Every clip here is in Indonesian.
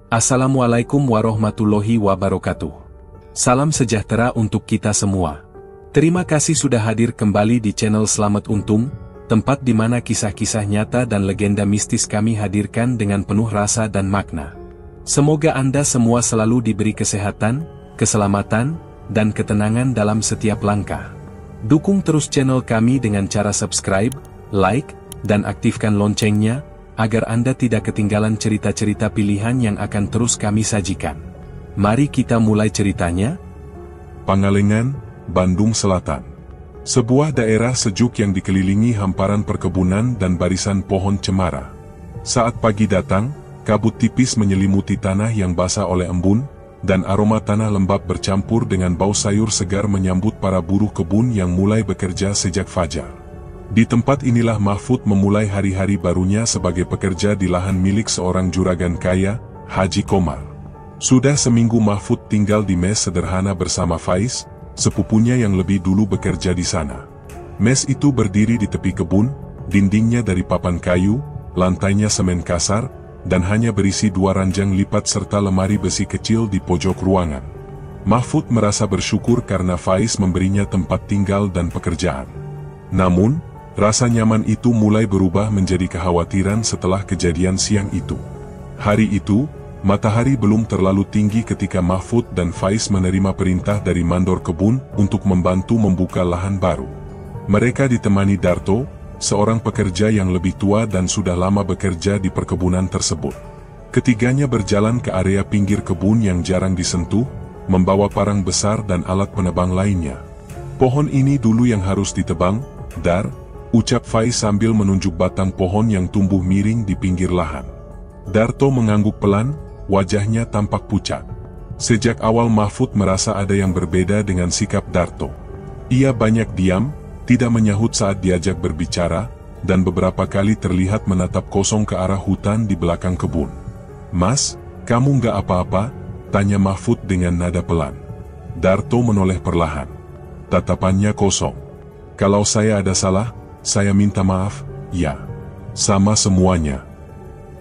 Assalamualaikum warahmatullahi wabarakatuh. Salam sejahtera untuk kita semua. Terima kasih sudah hadir kembali di channel Selamat Untung, tempat di mana kisah-kisah nyata dan legenda mistis kami hadirkan dengan penuh rasa dan makna. Semoga Anda semua selalu diberi kesehatan, keselamatan, dan ketenangan dalam setiap langkah. Dukung terus channel kami dengan cara subscribe, like, dan aktifkan loncengnya, agar Anda tidak ketinggalan cerita-cerita pilihan yang akan terus kami sajikan. Mari kita mulai ceritanya. Pangalengan, Bandung Selatan. Sebuah daerah sejuk yang dikelilingi hamparan perkebunan dan barisan pohon cemara. Saat pagi datang, kabut tipis menyelimuti tanah yang basah oleh embun, dan aroma tanah lembab bercampur dengan bau sayur segar menyambut para buruh kebun yang mulai bekerja sejak fajar. Di tempat inilah Mahfud memulai hari-hari barunya sebagai pekerja di lahan milik seorang juragan kaya, Haji Komar. Sudah seminggu Mahfud tinggal di mes sederhana bersama Faiz, sepupunya yang lebih dulu bekerja di sana. Mes itu berdiri di tepi kebun, dindingnya dari papan kayu, lantainya semen kasar, dan hanya berisi 2 ranjang lipat serta lemari besi kecil di pojok ruangan. Mahfud merasa bersyukur karena Faiz memberinya tempat tinggal dan pekerjaan. Namun, rasa nyaman itu mulai berubah menjadi kekhawatiran setelah kejadian siang itu. Hari itu, matahari belum terlalu tinggi ketika Mahfud dan Faiz menerima perintah dari mandor kebun untuk membantu membuka lahan baru. Mereka ditemani Darto, seorang pekerja yang lebih tua dan sudah lama bekerja di perkebunan tersebut. Ketiganya berjalan ke area pinggir kebun yang jarang disentuh, membawa parang besar dan alat penebang lainnya. "Pohon ini dulu yang harus ditebang, Dar," ucap Faiz sambil menunjuk batang pohon yang tumbuh miring di pinggir lahan. Darto mengangguk pelan, wajahnya tampak pucat. Sejak awal Mahfud merasa ada yang berbeda dengan sikap Darto. Ia banyak diam, tidak menyahut saat diajak berbicara, dan beberapa kali terlihat menatap kosong ke arah hutan di belakang kebun. "Mas, kamu nggak apa-apa?" tanya Mahfud dengan nada pelan. Darto menoleh perlahan. Tatapannya kosong. "Kalau saya ada salah, saya minta maaf." "Ya, sama semuanya."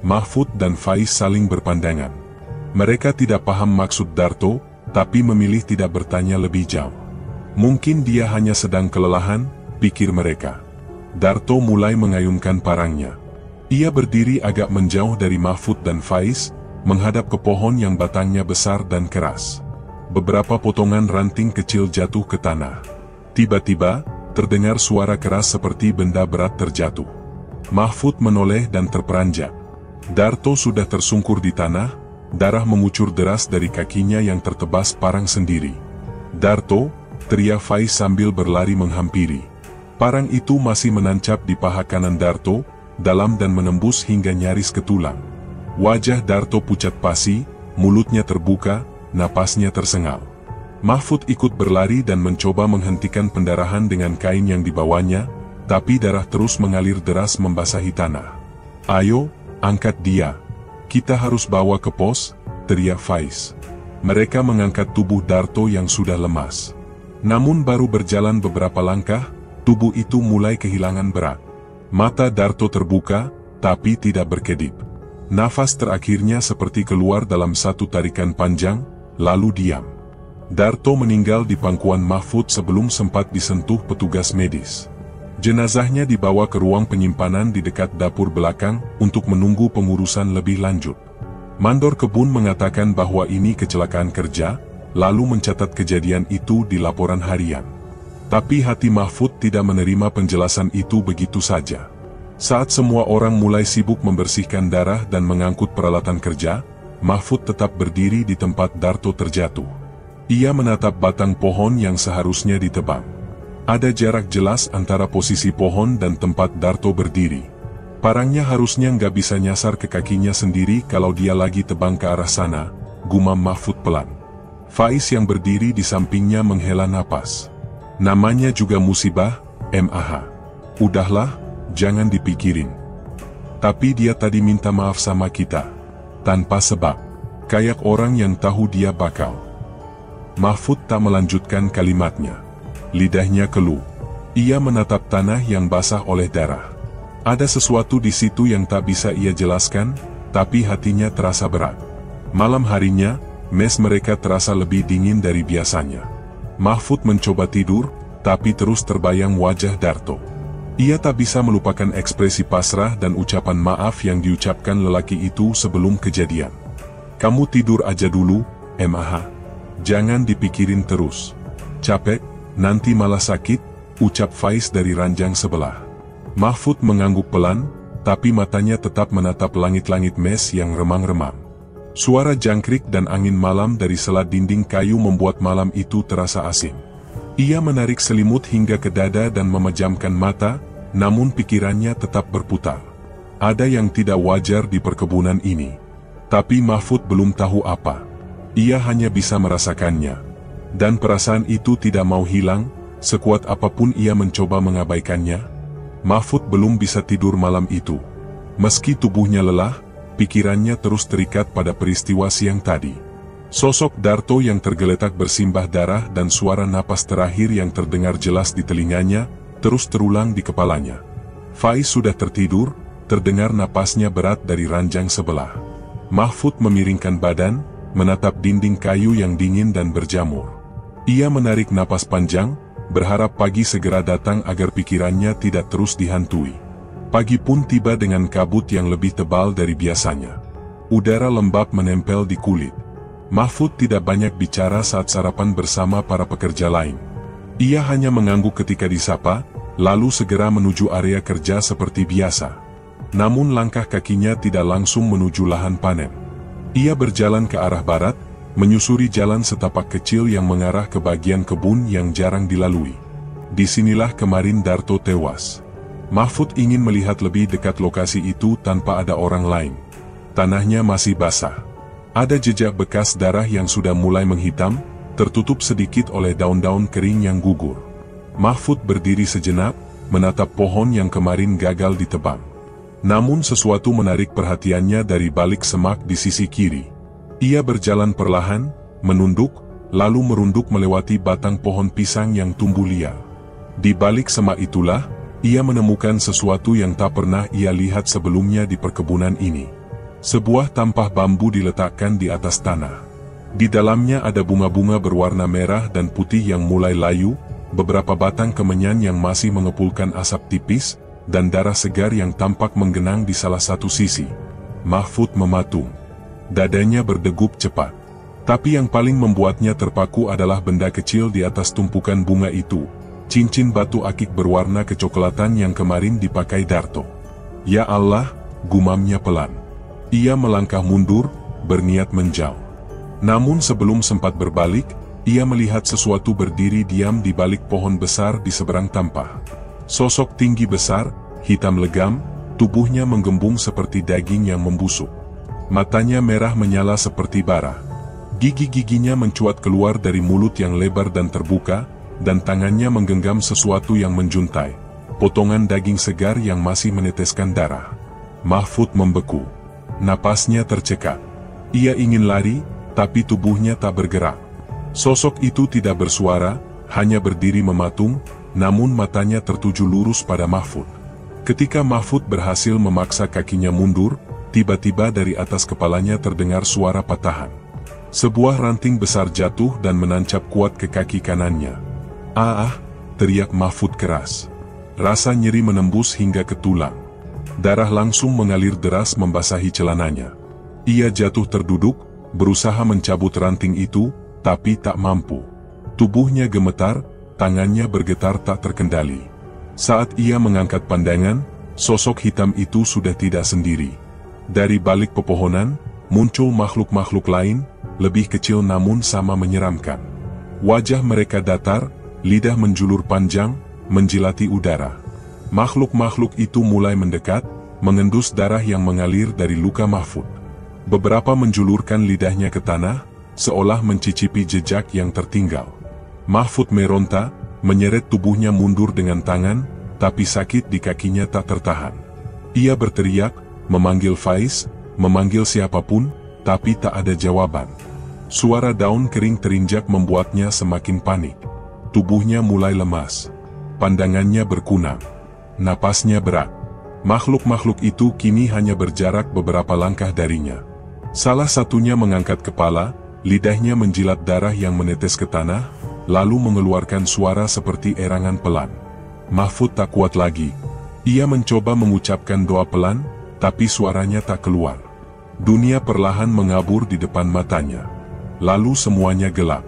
Mahfud dan Faiz saling berpandangan. Mereka tidak paham maksud Darto, tapi memilih tidak bertanya lebih jauh. Mungkin dia hanya sedang kelelahan, pikir mereka. Darto mulai mengayunkan parangnya. Ia berdiri agak menjauh dari Mahfud dan Faiz, menghadap ke pohon yang batangnya besar dan keras. Beberapa potongan ranting kecil jatuh ke tanah. Tiba-tiba, terdengar suara keras seperti benda berat terjatuh. Mahfud menoleh dan terperanjat. Darto sudah tersungkur di tanah, darah mengucur deras dari kakinya yang tertebas parang sendiri. "Darto!" teriak Faiz sambil berlari menghampiri. Parang itu masih menancap di paha kanan Darto, dalam dan menembus hingga nyaris ke tulang. Wajah Darto pucat pasi, mulutnya terbuka, napasnya tersengal. Mahfud ikut berlari dan mencoba menghentikan pendarahan dengan kain yang dibawanya, tapi darah terus mengalir deras membasahi tanah. "Ayo, angkat dia. Kita harus bawa ke pos," teriak Faiz. Mereka mengangkat tubuh Darto yang sudah lemas. Namun baru berjalan beberapa langkah, tubuh itu mulai kehilangan berat. Mata Darto terbuka, tapi tidak berkedip. Nafas terakhirnya seperti keluar dalam satu tarikan panjang, lalu diam. Darto meninggal di pangkuan Mahfud sebelum sempat disentuh petugas medis. Jenazahnya dibawa ke ruang penyimpanan di dekat dapur belakang untuk menunggu pengurusan lebih lanjut. Mandor kebun mengatakan bahwa ini kecelakaan kerja, lalu mencatat kejadian itu di laporan harian. Tapi hati Mahfud tidak menerima penjelasan itu begitu saja. Saat semua orang mulai sibuk membersihkan darah dan mengangkut peralatan kerja, Mahfud tetap berdiri di tempat Darto terjatuh. Ia menatap batang pohon yang seharusnya ditebang. Ada jarak jelas antara posisi pohon dan tempat Darto berdiri. Parangnya harusnya nggak bisa nyasar ke kakinya sendiri kalau dia lagi tebang ke arah sana, gumam Mahfud pelan. Faiz yang berdiri di sampingnya menghela napas. Namanya juga musibah, MAH. "Udahlah, jangan dipikirin. Tapi dia tadi minta maaf sama kita. Tanpa sebab. Kayak orang yang tahu dia bakal." Mahfud tak melanjutkan kalimatnya. Lidahnya keluh. Ia menatap tanah yang basah oleh darah. Ada sesuatu di situ yang tak bisa ia jelaskan, tapi hatinya terasa berat. Malam harinya, mes mereka terasa lebih dingin dari biasanya. Mahfud mencoba tidur, tapi terus terbayang wajah Darto. Ia tak bisa melupakan ekspresi pasrah dan ucapan maaf yang diucapkan lelaki itu sebelum kejadian. "Kamu tidur aja dulu, Mah. Jangan dipikirin terus. Capek, nanti malah sakit," ucap Faiz dari ranjang sebelah. Mahfud mengangguk pelan, tapi matanya tetap menatap langit-langit mes yang remang-remang. Suara jangkrik dan angin malam dari sela dinding kayu membuat malam itu terasa asing. Ia menarik selimut hingga ke dada dan memejamkan mata, namun pikirannya tetap berputar. Ada yang tidak wajar di perkebunan ini. Tapi Mahfud belum tahu apa. Ia hanya bisa merasakannya. Dan perasaan itu tidak mau hilang, sekuat apapun ia mencoba mengabaikannya. Mahfud belum bisa tidur malam itu. Meski tubuhnya lelah, pikirannya terus terikat pada peristiwa siang tadi. Sosok Darto yang tergeletak bersimbah darah dan suara napas terakhir yang terdengar jelas di telinganya, terus terulang di kepalanya. Faiz sudah tertidur, terdengar napasnya berat dari ranjang sebelah. Mahfud memiringkan badan, menatap dinding kayu yang dingin dan berjamur. Ia menarik napas panjang, berharap pagi segera datang agar pikirannya tidak terus dihantui. Pagi pun tiba dengan kabut yang lebih tebal dari biasanya. Udara lembab menempel di kulit. Mahfud tidak banyak bicara saat sarapan bersama para pekerja lain. Ia hanya mengangguk ketika disapa, lalu segera menuju area kerja seperti biasa. Namun langkah kakinya tidak langsung menuju lahan panen. Ia berjalan ke arah barat, menyusuri jalan setapak kecil yang mengarah ke bagian kebun yang jarang dilalui. Disinilah kemarin Darto tewas. Mahfud ingin melihat lebih dekat lokasi itu tanpa ada orang lain. Tanahnya masih basah. Ada jejak bekas darah yang sudah mulai menghitam, tertutup sedikit oleh daun-daun kering yang gugur. Mahfud berdiri sejenak, menatap pohon yang kemarin gagal ditebang. Namun sesuatu menarik perhatiannya dari balik semak di sisi kiri. Ia berjalan perlahan, menunduk, lalu merunduk melewati batang pohon pisang yang tumbuh liar. Di balik semak itulah, ia menemukan sesuatu yang tak pernah ia lihat sebelumnya di perkebunan ini. Sebuah tampah bambu diletakkan di atas tanah. Di dalamnya ada bunga-bunga berwarna merah dan putih yang mulai layu, beberapa batang kemenyan yang masih mengepulkan asap tipis, dan darah segar yang tampak menggenang di salah satu sisi. Mahfud mematung. Dadanya berdegup cepat. Tapi yang paling membuatnya terpaku adalah benda kecil di atas tumpukan bunga itu. Cincin batu akik berwarna kecoklatan yang kemarin dipakai Darto. "Ya Allah," gumamnya pelan. Ia melangkah mundur, berniat menjauh. Namun sebelum sempat berbalik, ia melihat sesuatu berdiri diam di balik pohon besar di seberang tampah. Sosok tinggi besar, hitam legam, tubuhnya menggembung seperti daging yang membusuk. Matanya merah menyala seperti bara. Gigi-giginya mencuat keluar dari mulut yang lebar dan terbuka, dan tangannya menggenggam sesuatu yang menjuntai, potongan daging segar yang masih meneteskan darah. Mahfud membeku. Napasnya tercekat. Ia ingin lari, tapi tubuhnya tak bergerak. Sosok itu tidak bersuara, hanya berdiri mematung, namun matanya tertuju lurus pada Mahfud. Ketika Mahfud berhasil memaksa kakinya mundur, tiba-tiba dari atas kepalanya terdengar suara patahan. Sebuah ranting besar jatuh dan menancap kuat ke kaki kanannya. "Ah!" teriak Mahfud keras. Rasa nyeri menembus hingga ke tulang. Darah langsung mengalir deras membasahi celananya. Ia jatuh terduduk, berusaha mencabut ranting itu, tapi tak mampu. Tubuhnya gemetar, tangannya bergetar tak terkendali. Saat ia mengangkat pandangan, sosok hitam itu sudah tidak sendiri. Dari balik pepohonan, muncul makhluk-makhluk lain, lebih kecil namun sama menyeramkan. Wajah mereka datar, lidah menjulur panjang, menjilati udara. Makhluk-makhluk itu mulai mendekat, mengendus darah yang mengalir dari luka Mahfud. Beberapa menjulurkan lidahnya ke tanah, seolah mencicipi jejak yang tertinggal. Mahfud meronta, menyeret tubuhnya mundur dengan tangan, tapi sakit di kakinya tak tertahan. Ia berteriak, memanggil Faiz, memanggil siapapun, tapi tak ada jawaban. Suara daun kering terinjak membuatnya semakin panik. Tubuhnya mulai lemas. Pandangannya berkunang. Napasnya berat. Makhluk-makhluk itu kini hanya berjarak beberapa langkah darinya. Salah satunya mengangkat kepala, lidahnya menjilat darah yang menetes ke tanah, lalu mengeluarkan suara seperti erangan pelan. Mahfud tak kuat lagi. Ia mencoba mengucapkan doa pelan, tapi suaranya tak keluar. Dunia perlahan mengabur di depan matanya. Lalu semuanya gelap.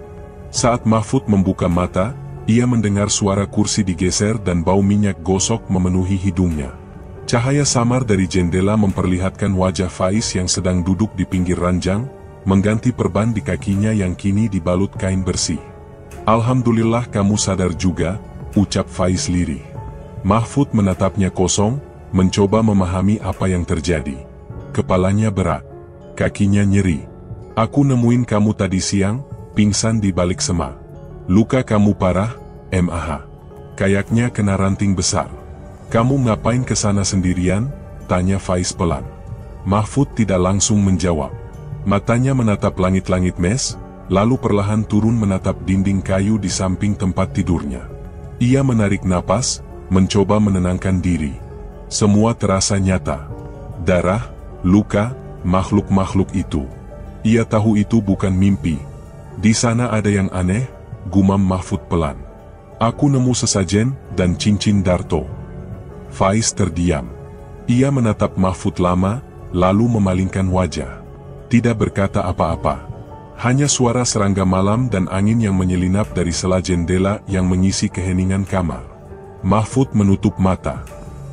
Saat Mahfud membuka mata, ia mendengar suara kursi digeser dan bau minyak gosok memenuhi hidungnya. Cahaya samar dari jendela memperlihatkan wajah Faiz yang sedang duduk di pinggir ranjang, mengganti perban di kakinya yang kini dibalut kain bersih. "Alhamdulillah kamu sadar juga," ucap Faiz lirih. Mahfud menatapnya kosong, mencoba memahami apa yang terjadi. Kepalanya berat, kakinya nyeri. "Aku nemuin kamu tadi siang, pingsan di balik semak. Luka kamu parah, MAH. Kayaknya kena ranting besar." "Kamu ngapain ke sana sendirian?" tanya Faiz pelan. Mahfud tidak langsung menjawab. Matanya menatap langit-langit mes, lalu perlahan turun menatap dinding kayu di samping tempat tidurnya. Ia menarik napas, mencoba menenangkan diri. Semua terasa nyata. Darah, luka, makhluk-makhluk itu. Ia tahu itu bukan mimpi. Di sana ada yang aneh, gumam Mahfud pelan. "Aku nemu sesajen dan cincin Darto." Faiz terdiam. Ia menatap Mahfud lama, lalu memalingkan wajah. Tidak berkata apa-apa. Hanya suara serangga malam dan angin yang menyelinap dari sela jendela yang mengisi keheningan kamar. Mahfud menutup mata.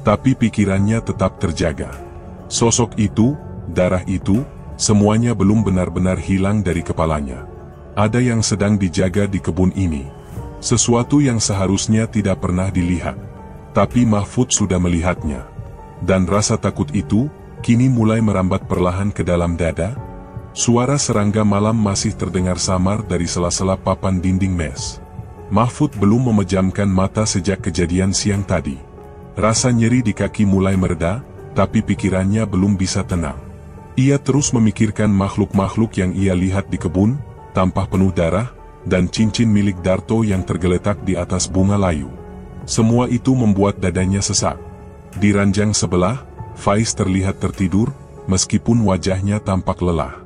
Tapi pikirannya tetap terjaga. Sosok itu, darah itu, semuanya belum benar-benar hilang dari kepalanya. Ada yang sedang dijaga di kebun ini. Sesuatu yang seharusnya tidak pernah dilihat. Tapi Mahfud sudah melihatnya. Dan rasa takut itu, kini mulai merambat perlahan ke dalam dada. Suara serangga malam masih terdengar samar dari sela-sela papan dinding mes. Mahfud belum memejamkan mata sejak kejadian siang tadi. Rasa nyeri di kaki mulai mereda, tapi pikirannya belum bisa tenang. Ia terus memikirkan makhluk-makhluk yang ia lihat di kebun, tampah penuh darah, dan cincin milik Darto yang tergeletak di atas bunga layu. Semua itu membuat dadanya sesak. Di ranjang sebelah, Faiz terlihat tertidur, meskipun wajahnya tampak lelah.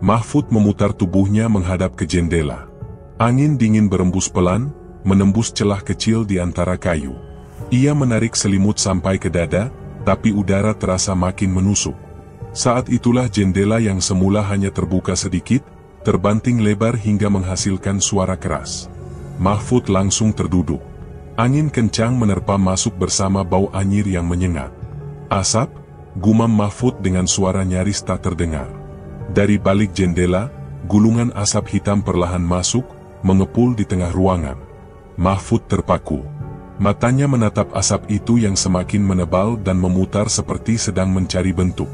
Mahfud memutar tubuhnya menghadap ke jendela. Angin dingin berembus pelan, menembus celah kecil di antara kayu. Ia menarik selimut sampai ke dada, tapi udara terasa makin menusuk. Saat itulah jendela yang semula hanya terbuka sedikit, terbanting lebar hingga menghasilkan suara keras. Mahfud langsung terduduk. Angin kencang menerpa masuk bersama bau anyir yang menyengat. "Asap?" gumam Mahfud dengan suara nyaris tak terdengar. Dari balik jendela, gulungan asap hitam perlahan masuk, mengepul di tengah ruangan. Mahfud terpaku. Matanya menatap asap itu yang semakin menebal dan memutar seperti sedang mencari bentuk.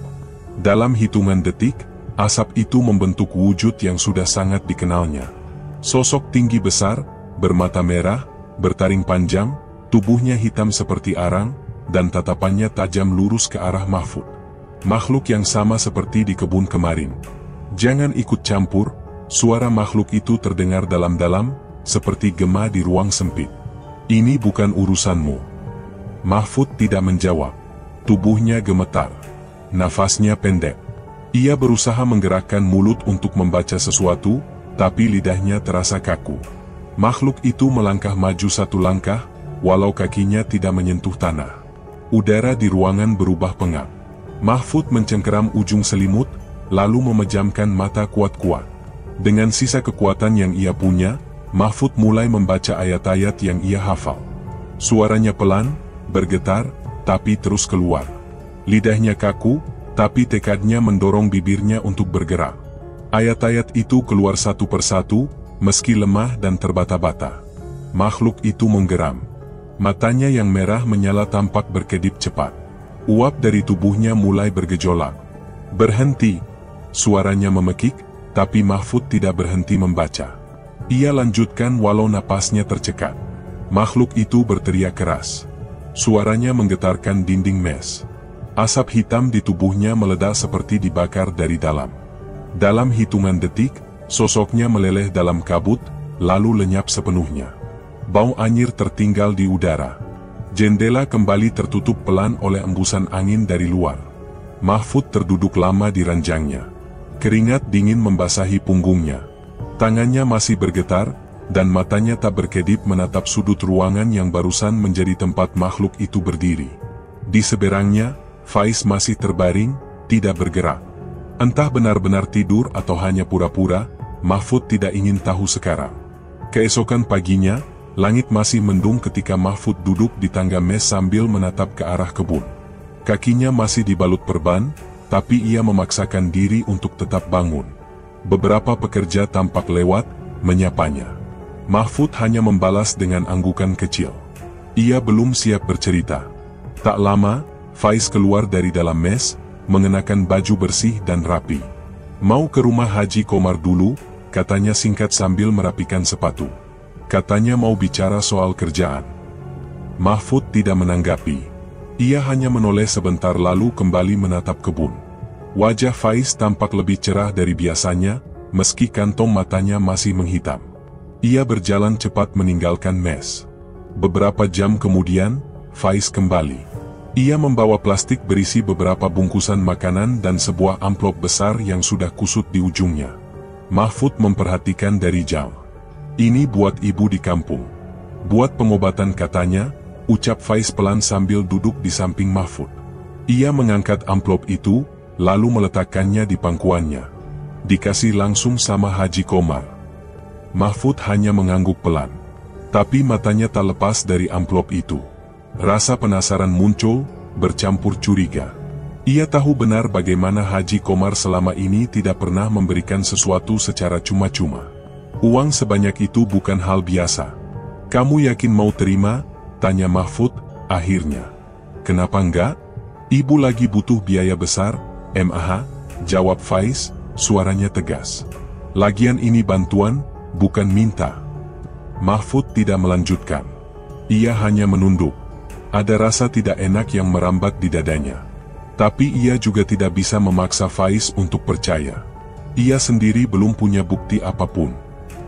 Dalam hitungan detik, asap itu membentuk wujud yang sudah sangat dikenalnya. Sosok tinggi besar, bermata merah, bertaring panjang, tubuhnya hitam seperti arang, dan tatapannya tajam lurus ke arah Mahfud. Makhluk yang sama seperti di kebun kemarin. "Jangan ikut campur," suara makhluk itu terdengar dalam-dalam, seperti gema di ruang sempit. "Ini bukan urusanmu." Mahfud tidak menjawab. Tubuhnya gemetar. Nafasnya pendek. Ia berusaha menggerakkan mulut untuk membaca sesuatu, tapi lidahnya terasa kaku. Makhluk itu melangkah maju satu langkah, walau kakinya tidak menyentuh tanah. Udara di ruangan berubah pengap. Mahfud mencengkeram ujung selimut, lalu memejamkan mata kuat-kuat. Dengan sisa kekuatan yang ia punya, Mahfud mulai membaca ayat-ayat yang ia hafal. Suaranya pelan, bergetar, tapi terus keluar. Lidahnya kaku, tapi tekadnya mendorong bibirnya untuk bergerak. Ayat-ayat itu keluar satu persatu, meski lemah dan terbata-bata. Makhluk itu menggeram. Matanya yang merah menyala tampak berkedip cepat. Uap dari tubuhnya mulai bergejolak. "Berhenti!" suaranya memekik, tapi Mahfud tidak berhenti membaca. Ia lanjutkan walau napasnya tercekat. Makhluk itu berteriak keras. Suaranya menggetarkan dinding mes. Asap hitam di tubuhnya meledak seperti dibakar dari dalam. Dalam hitungan detik, sosoknya meleleh dalam kabut, lalu lenyap sepenuhnya. Bau anyir tertinggal di udara. Jendela kembali tertutup pelan oleh embusan angin dari luar. Mahfud terduduk lama di ranjangnya. Keringat dingin membasahi punggungnya. Tangannya masih bergetar, dan matanya tak berkedip menatap sudut ruangan yang barusan menjadi tempat makhluk itu berdiri. Di seberangnya, Faiz masih terbaring, tidak bergerak. Entah benar-benar tidur atau hanya pura-pura, Mahfud tidak ingin tahu sekarang. Keesokan paginya, langit masih mendung ketika Mahfud duduk di tangga mes sambil menatap ke arah kebun. Kakinya masih dibalut perban, tapi ia memaksakan diri untuk tetap bangun. Beberapa pekerja tampak lewat, menyapanya. Mahfud hanya membalas dengan anggukan kecil. Ia belum siap bercerita. Tak lama, Faiz keluar dari dalam mes, mengenakan baju bersih dan rapi. Mau ke rumah Haji Komar dulu, katanya singkat sambil merapikan sepatu. Katanya mau bicara soal kerjaan. Mahfud tidak menanggapi. Ia hanya menoleh sebentar lalu kembali menatap kebun. Wajah Faiz tampak lebih cerah dari biasanya, meski kantong matanya masih menghitam. Ia berjalan cepat meninggalkan mes. Beberapa jam kemudian, Faiz kembali. Ia membawa plastik berisi beberapa bungkusan makanan dan sebuah amplop besar yang sudah kusut di ujungnya. Mahfud memperhatikan dari jauh. Ini buat ibu di kampung. Buat pengobatan katanya, ucap Faiz pelan sambil duduk di samping Mahfud. Ia mengangkat amplop itu, lalu meletakkannya di pangkuannya. Dikasih langsung sama Haji Komar. Mahfud hanya mengangguk pelan. Tapi matanya tak lepas dari amplop itu. Rasa penasaran muncul, bercampur curiga. Ia tahu benar bagaimana Haji Komar selama ini tidak pernah memberikan sesuatu secara cuma-cuma. Uang sebanyak itu bukan hal biasa. Kamu yakin mau terima? Tanya Mahfud, akhirnya. Kenapa enggak? Ibu lagi butuh biaya besar, MAH, jawab Faiz, suaranya tegas. Lagian ini bantuan, bukan minta. Mahfud tidak melanjutkan. Ia hanya menunduk. Ada rasa tidak enak yang merambat di dadanya. Tapi ia juga tidak bisa memaksa Faiz untuk percaya. Ia sendiri belum punya bukti apapun.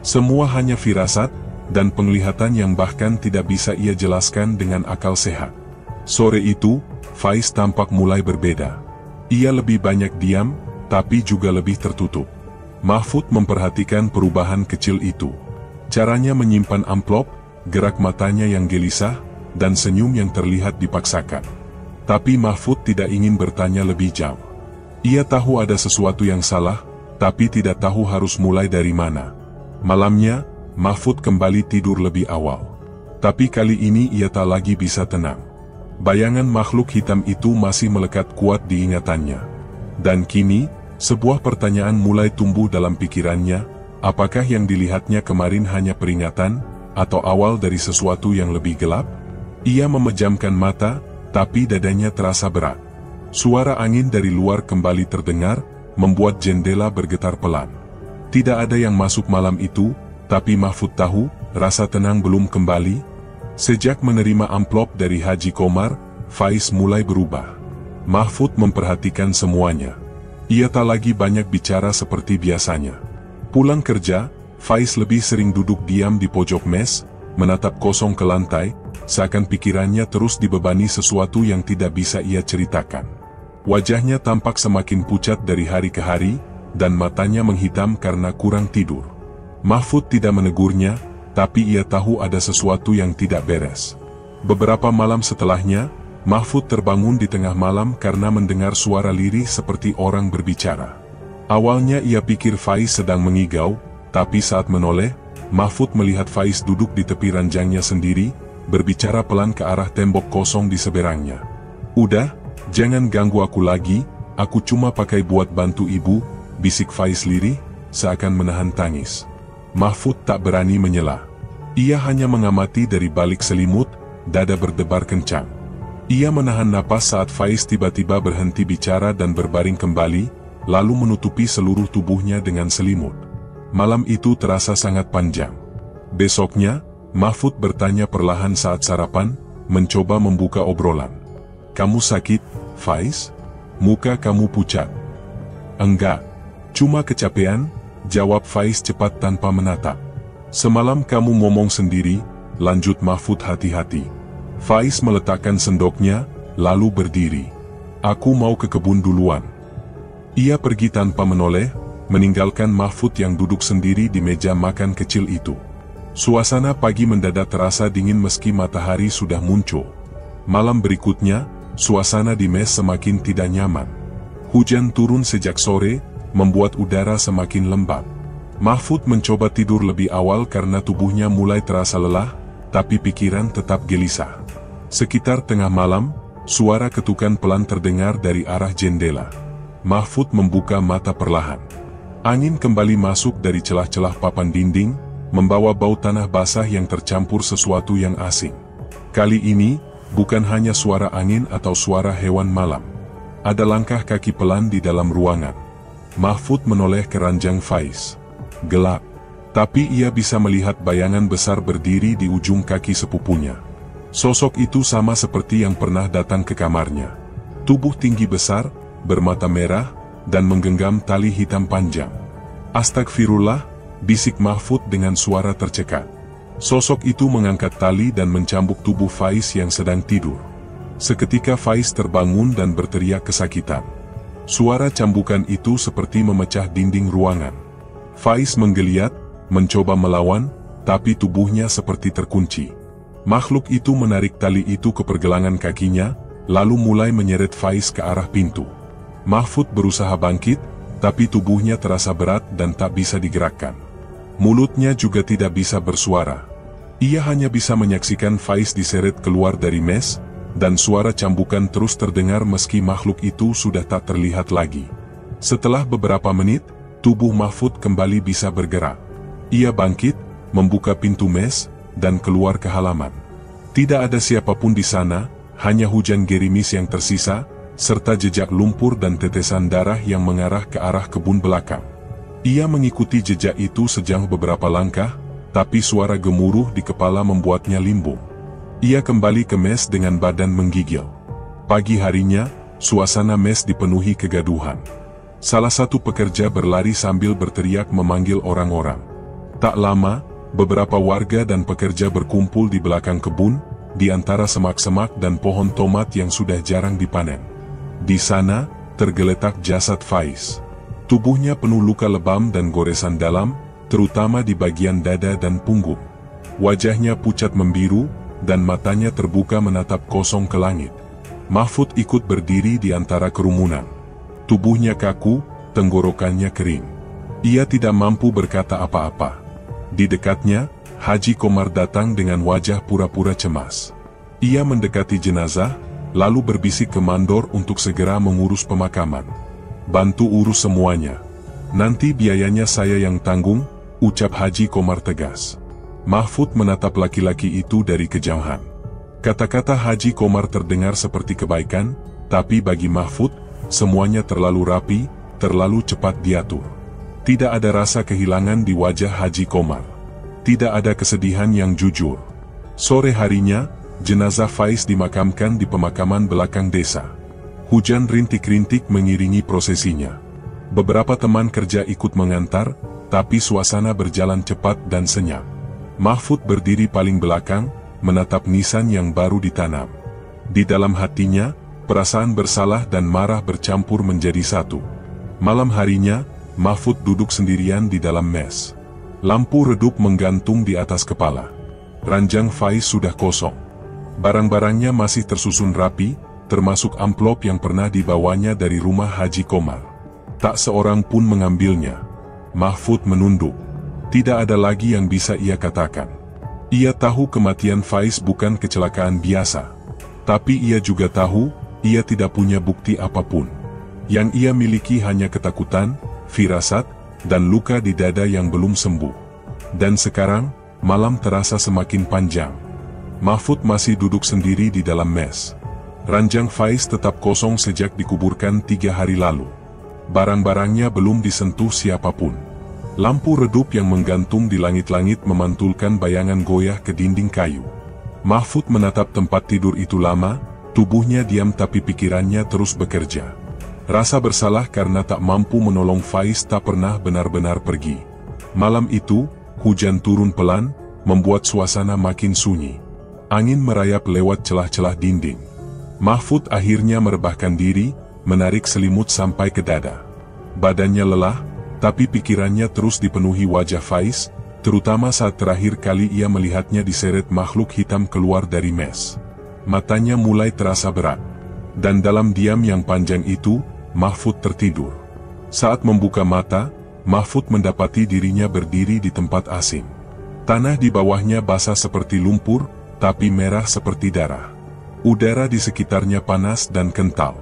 Semua hanya firasat, dan penglihatan yang bahkan tidak bisa ia jelaskan dengan akal sehat. Sore itu, Faiz tampak mulai berbeda. Ia lebih banyak diam, tapi juga lebih tertutup. Mahfud memperhatikan perubahan kecil itu. Caranya menyimpan amplop, gerak matanya yang gelisah, dan senyum yang terlihat dipaksakan. Tapi Mahfud tidak ingin bertanya lebih jauh. Ia tahu ada sesuatu yang salah, tapi tidak tahu harus mulai dari mana. Malamnya, Mahfud kembali tidur lebih awal. Tapi kali ini ia tak lagi bisa tenang. Bayangan makhluk hitam itu masih melekat kuat di ingatannya. Dan kini, sebuah pertanyaan mulai tumbuh dalam pikirannya, apakah yang dilihatnya kemarin hanya peringatan, atau awal dari sesuatu yang lebih gelap? Ia memejamkan mata, tapi dadanya terasa berat. Suara angin dari luar kembali terdengar, membuat jendela bergetar pelan. Tidak ada yang masuk malam itu, tapi Mahfud tahu, rasa tenang belum kembali. Sejak menerima amplop dari Haji Komar, Faiz mulai berubah. Mahfud memperhatikan semuanya. Ia tak lagi banyak bicara seperti biasanya. Pulang kerja, Faiz lebih sering duduk diam di pojok mes, menatap kosong ke lantai, seakan pikirannya terus dibebani sesuatu yang tidak bisa ia ceritakan. Wajahnya tampak semakin pucat dari hari ke hari, dan matanya menghitam karena kurang tidur. Mahfud tidak menegurnya, tapi ia tahu ada sesuatu yang tidak beres. Beberapa malam setelahnya, Mahfud terbangun di tengah malam karena mendengar suara lirih seperti orang berbicara. Awalnya ia pikir Faiz sedang mengigau, tapi saat menoleh, Mahfud melihat Faiz duduk di tepi ranjangnya sendiri, berbicara pelan ke arah tembok kosong di seberangnya. Udah, jangan ganggu aku lagi, aku cuma pakai buat bantu ibu, bisik Faiz lirih, seakan menahan tangis. Mahfud tak berani menyela. Ia hanya mengamati dari balik selimut, dada berdebar kencang. Ia menahan napas saat Faiz tiba-tiba berhenti bicara dan berbaring kembali, lalu menutupi seluruh tubuhnya dengan selimut. Malam itu terasa sangat panjang. Besoknya, Mahfud bertanya perlahan saat sarapan, mencoba membuka obrolan. Kamu sakit, Faiz? Muka kamu pucat. Enggak, cuma kecapean, jawab Faiz cepat tanpa menatap. Semalam kamu ngomong sendiri, lanjut Mahfud hati-hati. Faiz meletakkan sendoknya, lalu berdiri. Aku mau ke kebun duluan. Ia pergi tanpa menoleh, meninggalkan Mahfud yang duduk sendiri di meja makan kecil itu. Suasana pagi mendadak terasa dingin meski matahari sudah muncul. Malam berikutnya, suasana di mes semakin tidak nyaman. Hujan turun sejak sore, membuat udara semakin lembab. Mahfud mencoba tidur lebih awal karena tubuhnya mulai terasa lelah, tapi pikiran tetap gelisah. Sekitar tengah malam, suara ketukan pelan terdengar dari arah jendela. Mahfud membuka mata perlahan. Angin kembali masuk dari celah-celah papan dinding, membawa bau tanah basah yang tercampur sesuatu yang asing. Kali ini, bukan hanya suara angin atau suara hewan malam. Ada langkah kaki pelan di dalam ruangan. Mahfud menoleh ke ranjang Faiz. Gelap, tapi ia bisa melihat bayangan besar berdiri di ujung kaki sepupunya. Sosok itu sama seperti yang pernah datang ke kamarnya. Tubuh tinggi besar, bermata merah, dan menggenggam tali hitam panjang. Astagfirullah, bisik Mahfud dengan suara tercekat. Sosok itu mengangkat tali dan mencambuk tubuh Faiz yang sedang tidur. Seketika Faiz terbangun dan berteriak kesakitan. Suara cambukan itu seperti memecah dinding ruangan. Faiz menggeliat, mencoba melawan, tapi tubuhnya seperti terkunci. Makhluk itu menarik tali itu ke pergelangan kakinya, lalu mulai menyeret Faiz ke arah pintu. Mahfud berusaha bangkit, tapi tubuhnya terasa berat dan tak bisa digerakkan. Mulutnya juga tidak bisa bersuara. Ia hanya bisa menyaksikan Faiz diseret keluar dari mes, dan suara cambukan terus terdengar meski makhluk itu sudah tak terlihat lagi. Setelah beberapa menit, tubuh Mahfud kembali bisa bergerak. Ia bangkit, membuka pintu mes, dan keluar ke halaman. Tidak ada siapapun di sana, hanya hujan gerimis yang tersisa, serta jejak lumpur dan tetesan darah yang mengarah ke arah kebun belakang. Ia mengikuti jejak itu sejauh beberapa langkah, tapi suara gemuruh di kepala membuatnya limbung. Ia kembali ke mes dengan badan menggigil. Pagi harinya, suasana mes dipenuhi kegaduhan. Salah satu pekerja berlari sambil berteriak memanggil orang-orang. Tak lama, beberapa warga dan pekerja berkumpul di belakang kebun, di antara semak-semak dan pohon tomat yang sudah jarang dipanen. Di sana, tergeletak jasad Faiz. Tubuhnya penuh luka lebam dan goresan dalam, terutama di bagian dada dan punggung. Wajahnya pucat membiru, dan matanya terbuka menatap kosong ke langit. Mahfud ikut berdiri di antara kerumunan. Tubuhnya kaku, tenggorokannya kering. Ia tidak mampu berkata apa-apa. Di dekatnya, Haji Komar datang dengan wajah pura-pura cemas. Ia mendekati jenazah, lalu berbisik ke mandor untuk segera mengurus pemakaman. "Bantu urus semuanya. Nanti biayanya saya yang tanggung," ucap Haji Komar tegas. Mahfud menatap laki-laki itu dari kejauhan. Kata-kata Haji Komar terdengar seperti kebaikan, tapi bagi Mahfud, semuanya terlalu rapi, terlalu cepat diatur. Tidak ada rasa kehilangan di wajah Haji Komar. Tidak ada kesedihan yang jujur. Sore harinya, jenazah Faiz dimakamkan di pemakaman belakang desa. Hujan rintik-rintik mengiringi prosesinya. Beberapa teman kerja ikut mengantar, tapi suasana berjalan cepat dan senyap. Mahfud berdiri paling belakang, menatap nisan yang baru ditanam. Di dalam hatinya, perasaan bersalah dan marah bercampur menjadi satu. Malam harinya, Mahfud duduk sendirian di dalam mes. Lampu redup menggantung di atas kepala. Ranjang Faiz sudah kosong. Barang-barangnya masih tersusun rapi, termasuk amplop yang pernah dibawanya dari rumah Haji Komar. Tak seorang pun mengambilnya. Mahfud menunduk. Tidak ada lagi yang bisa ia katakan. Ia tahu kematian Faiz bukan kecelakaan biasa. Tapi ia juga tahu, ia tidak punya bukti apapun. Yang ia miliki hanya ketakutan, firasat, dan luka di dada yang belum sembuh. Dan sekarang, malam terasa semakin panjang. Mahfud masih duduk sendiri di dalam mes. Ranjang Faiz tetap kosong sejak dikuburkan 3 hari lalu. Barang-barangnya belum disentuh siapapun. Lampu redup yang menggantung di langit-langit memantulkan bayangan goyah ke dinding kayu. Mahfud menatap tempat tidur itu lama, tubuhnya diam tapi pikirannya terus bekerja. Rasa bersalah karena tak mampu menolong Faiz tak pernah benar-benar pergi. Malam itu, hujan turun pelan, membuat suasana makin sunyi. Angin merayap lewat celah-celah dinding. Mahfud akhirnya merebahkan diri, menarik selimut sampai ke dada. Badannya lelah, Tapi pikirannya terus dipenuhi wajah Faiz, terutama saat terakhir kali ia melihatnya diseret makhluk hitam keluar dari mes. Matanya mulai terasa berat. Dan dalam diam yang panjang itu, Mahfud tertidur. Saat membuka mata, Mahfud mendapati dirinya berdiri di tempat asing. Tanah di bawahnya basah seperti lumpur, tapi merah seperti darah. Udara di sekitarnya panas dan kental.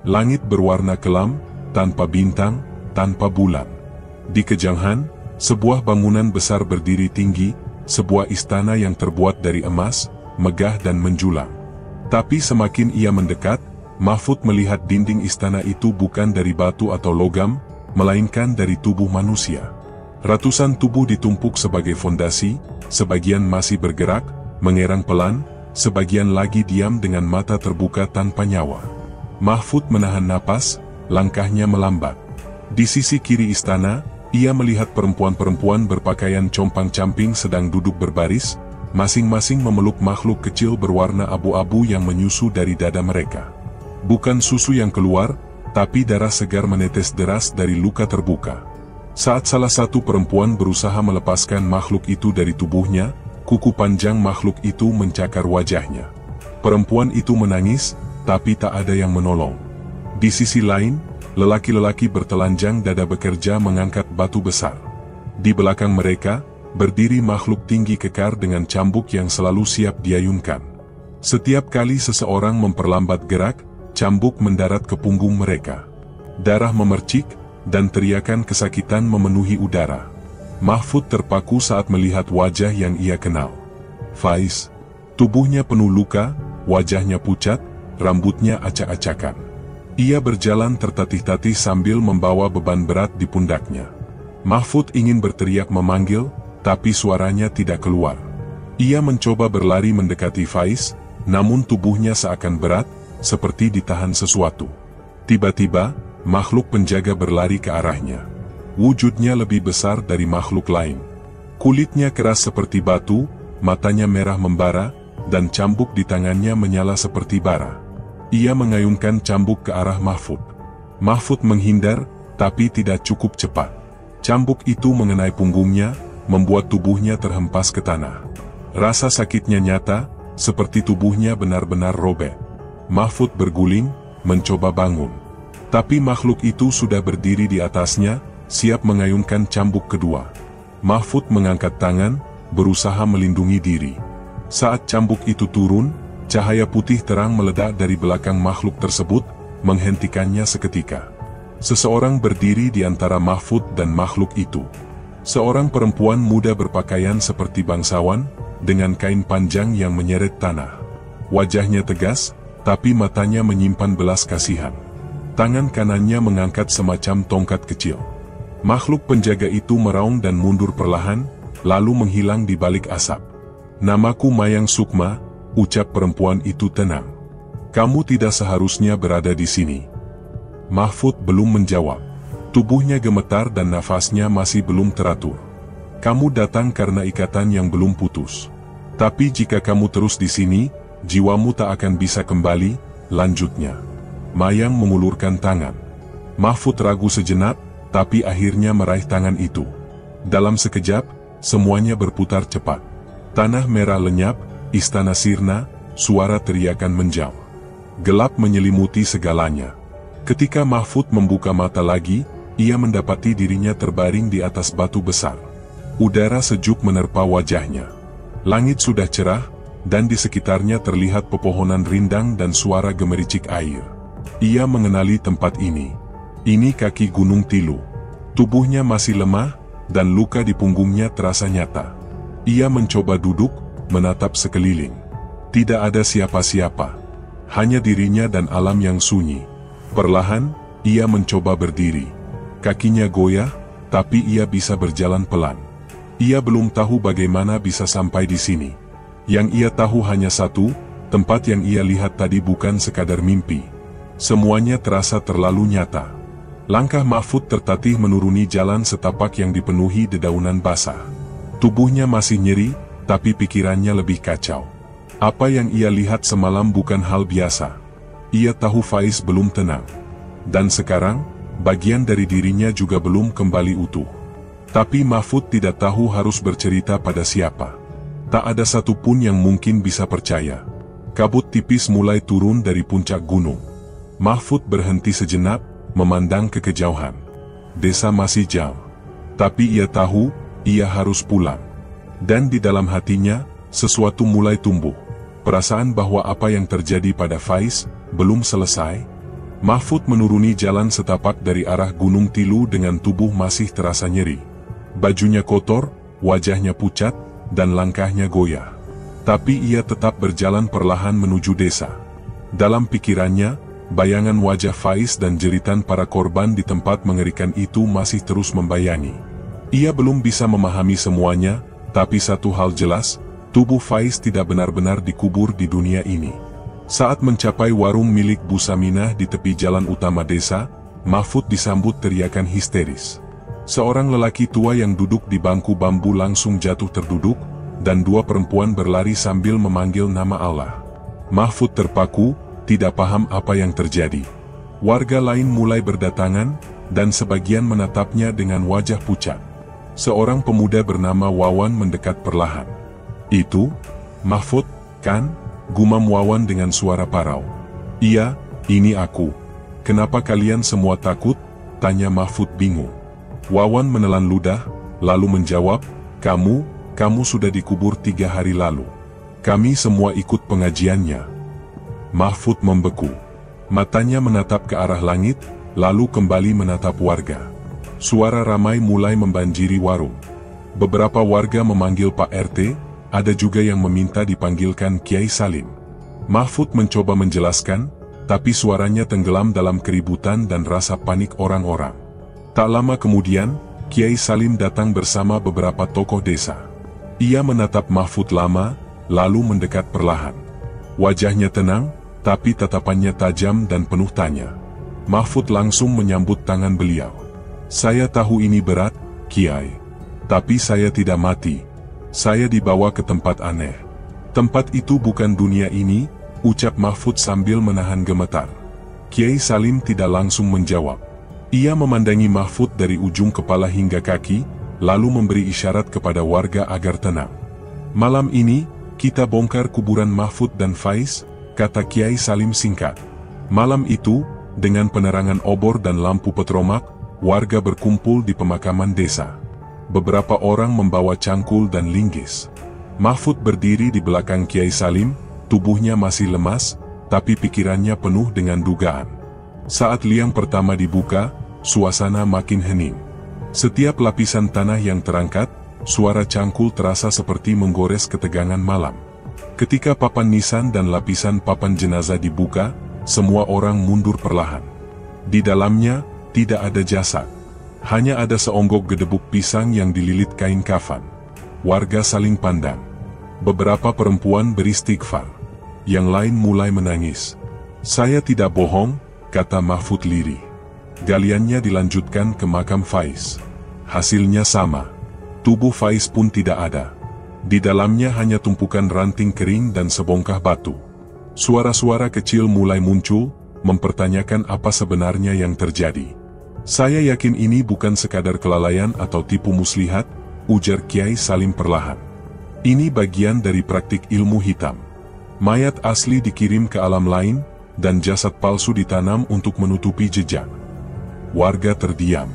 Langit berwarna kelam, tanpa bintang, tanpa bulan. Di kejauhan, sebuah bangunan besar berdiri tinggi, sebuah istana yang terbuat dari emas, megah dan menjulang. Tapi semakin ia mendekat, Mahfud melihat dinding istana itu bukan dari batu atau logam, melainkan dari tubuh manusia. Ratusan tubuh ditumpuk sebagai fondasi, sebagian masih bergerak, mengerang pelan, sebagian lagi diam dengan mata terbuka tanpa nyawa. Mahfud menahan napas, langkahnya melambat. Di sisi kiri istana, ia melihat perempuan-perempuan berpakaian compang-camping sedang duduk berbaris, masing-masing memeluk makhluk kecil berwarna abu-abu yang menyusu dari dada mereka. Bukan susu yang keluar, tapi darah segar menetes deras dari luka terbuka. Saat salah satu perempuan berusaha melepaskan makhluk itu dari tubuhnya, kuku panjang makhluk itu mencakar wajahnya. Perempuan itu menangis, tapi tak ada yang menolong. Di sisi lain, lelaki-lelaki bertelanjang dada bekerja mengangkat batu besar. Di belakang mereka, berdiri makhluk tinggi kekar dengan cambuk yang selalu siap diayunkan. Setiap kali seseorang memperlambat gerak, cambuk mendarat ke punggung mereka. Darah memercik, dan teriakan kesakitan memenuhi udara. Mahfud terpaku saat melihat wajah yang ia kenal. Faiz. Tubuhnya penuh luka, wajahnya pucat, rambutnya acak-acakan. Ia berjalan tertatih-tatih sambil membawa beban berat di pundaknya. Mahfud ingin berteriak memanggil, tapi suaranya tidak keluar. Ia mencoba berlari mendekati Faiz, namun tubuhnya seakan berat, seperti ditahan sesuatu. Tiba-tiba, makhluk penjaga berlari ke arahnya. Wujudnya lebih besar dari makhluk lain. Kulitnya keras seperti batu, matanya merah membara, dan cambuk di tangannya menyala seperti bara. Ia mengayunkan cambuk ke arah Mahfud. Mahfud menghindar, tapi tidak cukup cepat. Cambuk itu mengenai punggungnya, membuat tubuhnya terhempas ke tanah. Rasa sakitnya nyata, seperti tubuhnya benar-benar robek. Mahfud berguling, mencoba bangun. Tapi makhluk itu sudah berdiri di atasnya, siap mengayunkan cambuk kedua. Mahfud mengangkat tangan, berusaha melindungi diri. Saat cambuk itu turun, cahaya putih terang meledak dari belakang makhluk tersebut, menghentikannya seketika. Seseorang berdiri di antara Mahfud dan makhluk itu. Seorang perempuan muda berpakaian seperti bangsawan, dengan kain panjang yang menyeret tanah. Wajahnya tegas, tapi matanya menyimpan belas kasihan. Tangan kanannya mengangkat semacam tongkat kecil. Makhluk penjaga itu meraung dan mundur perlahan, lalu menghilang di balik asap. "Namaku Mayang Sukma," ucap perempuan itu tenang. "Kamu tidak seharusnya berada di sini." Mahfud belum menjawab. Tubuhnya gemetar dan nafasnya masih belum teratur. "Kamu datang karena ikatan yang belum putus. Tapi jika kamu terus di sini, jiwamu tak akan bisa kembali," lanjutnya. Mayang mengulurkan tangan. Mahfud ragu sejenak, tapi akhirnya meraih tangan itu. Dalam sekejap, semuanya berputar cepat. Tanah merah lenyap, istana sirna, suara teriakan menjauh. Gelap menyelimuti segalanya. Ketika Mahfud membuka mata lagi, ia mendapati dirinya terbaring di atas batu besar. Udara sejuk menerpa wajahnya. Langit sudah cerah, dan di sekitarnya terlihat pepohonan rindang dan suara gemericik air. Ia mengenali tempat ini. Ini kaki Gunung Tilu. Tubuhnya masih lemah, dan luka di punggungnya terasa nyata. Ia mencoba duduk, menatap sekeliling. Tidak ada siapa-siapa. Hanya dirinya dan alam yang sunyi. Perlahan, ia mencoba berdiri. Kakinya goyah, tapi ia bisa berjalan pelan. Ia belum tahu bagaimana bisa sampai di sini. Yang ia tahu hanya satu, tempat yang ia lihat tadi bukan sekadar mimpi. Semuanya terasa terlalu nyata. Langkah Mahfud tertatih menuruni jalan setapak yang dipenuhi dedaunan basah. Tubuhnya masih nyeri, tapi pikirannya lebih kacau. Apa yang ia lihat semalam bukan hal biasa. Ia tahu Faiz belum tenang. Dan sekarang, bagian dari dirinya juga belum kembali utuh. Tapi Mahfud tidak tahu harus bercerita pada siapa. Tak ada satupun yang mungkin bisa percaya. Kabut tipis mulai turun dari puncak gunung. Mahfud berhenti sejenak, memandang ke kejauhan. Desa masih jauh. Tapi ia tahu, ia harus pulang. Dan di dalam hatinya, sesuatu mulai tumbuh. Perasaan bahwa apa yang terjadi pada Faiz belum selesai. Mahfud menuruni jalan setapak dari arah Gunung Tilu dengan tubuh masih terasa nyeri. Bajunya kotor, wajahnya pucat, dan langkahnya goyah. Tapi ia tetap berjalan perlahan menuju desa. Dalam pikirannya, bayangan wajah Faiz dan jeritan para korban di tempat mengerikan itu masih terus membayangi. Ia belum bisa memahami semuanya, tapi satu hal jelas, tubuh Faiz tidak benar-benar dikubur di dunia ini. Saat mencapai warung milik Bu Saminah di tepi jalan utama desa, Mahfud disambut teriakan histeris. Seorang lelaki tua yang duduk di bangku bambu langsung jatuh terduduk, dan dua perempuan berlari sambil memanggil nama Allah. Mahfud terpaku, tidak paham apa yang terjadi. Warga lain mulai berdatangan, dan sebagian menatapnya dengan wajah pucat. Seorang pemuda bernama Wawan mendekat perlahan. "Itu, Mahfud, kan?" gumam Wawan dengan suara parau. "Iya, ini aku. Kenapa kalian semua takut?" tanya Mahfud bingung. Wawan menelan ludah, lalu menjawab, Kamu sudah dikubur 3 hari lalu. Kami semua ikut pengajiannya." Mahfud membeku. Matanya menatap ke arah langit, lalu kembali menatap warga. Suara ramai mulai membanjiri warung. Beberapa warga memanggil Pak RT, ada juga yang meminta dipanggilkan Kiai Salim. Mahfud mencoba menjelaskan, tapi suaranya tenggelam dalam keributan dan rasa panik orang-orang. Tak lama kemudian, Kiai Salim datang bersama beberapa tokoh desa. Ia menatap Mahfud lama, lalu mendekat perlahan. Wajahnya tenang, tapi tatapannya tajam dan penuh tanya. Mahfud langsung menyambut tangan beliau. "Saya tahu ini berat, Kiai. Tapi saya tidak mati. Saya dibawa ke tempat aneh. Tempat itu bukan dunia ini," ucap Mahfud sambil menahan gemetar. Kiai Salim tidak langsung menjawab. Ia memandangi Mahfud dari ujung kepala hingga kaki, lalu memberi isyarat kepada warga agar tenang. "Malam ini, kita bongkar kuburan Mahfud dan Faiz," kata Kiai Salim singkat. Malam itu, dengan penerangan obor dan lampu petromak, warga berkumpul di pemakaman desa. Beberapa orang membawa cangkul dan linggis. Mahfud berdiri di belakang Kiai Salim, tubuhnya masih lemas, tapi pikirannya penuh dengan dugaan. Saat liang pertama dibuka, suasana makin hening. Setiap lapisan tanah yang terangkat, suara cangkul terasa seperti menggores ketegangan malam. Ketika papan nisan dan lapisan papan jenazah dibuka, semua orang mundur perlahan. Di dalamnya, tidak ada jasad. Hanya ada seonggok gedebuk pisang yang dililit kain kafan. Warga saling pandang. Beberapa perempuan beristighfar. Yang lain mulai menangis. "Saya tidak bohong," kata Mahfud lirih. Galiannya dilanjutkan ke makam Faiz. Hasilnya sama. Tubuh Faiz pun tidak ada. Di dalamnya hanya tumpukan ranting kering dan sebongkah batu. Suara-suara kecil mulai muncul, mempertanyakan apa sebenarnya yang terjadi. "Saya yakin ini bukan sekadar kelalaian atau tipu muslihat," ujar Kiai Salim perlahan. "Ini bagian dari praktik ilmu hitam. Mayat asli dikirim ke alam lain, dan jasad palsu ditanam untuk menutupi jejak." Warga terdiam.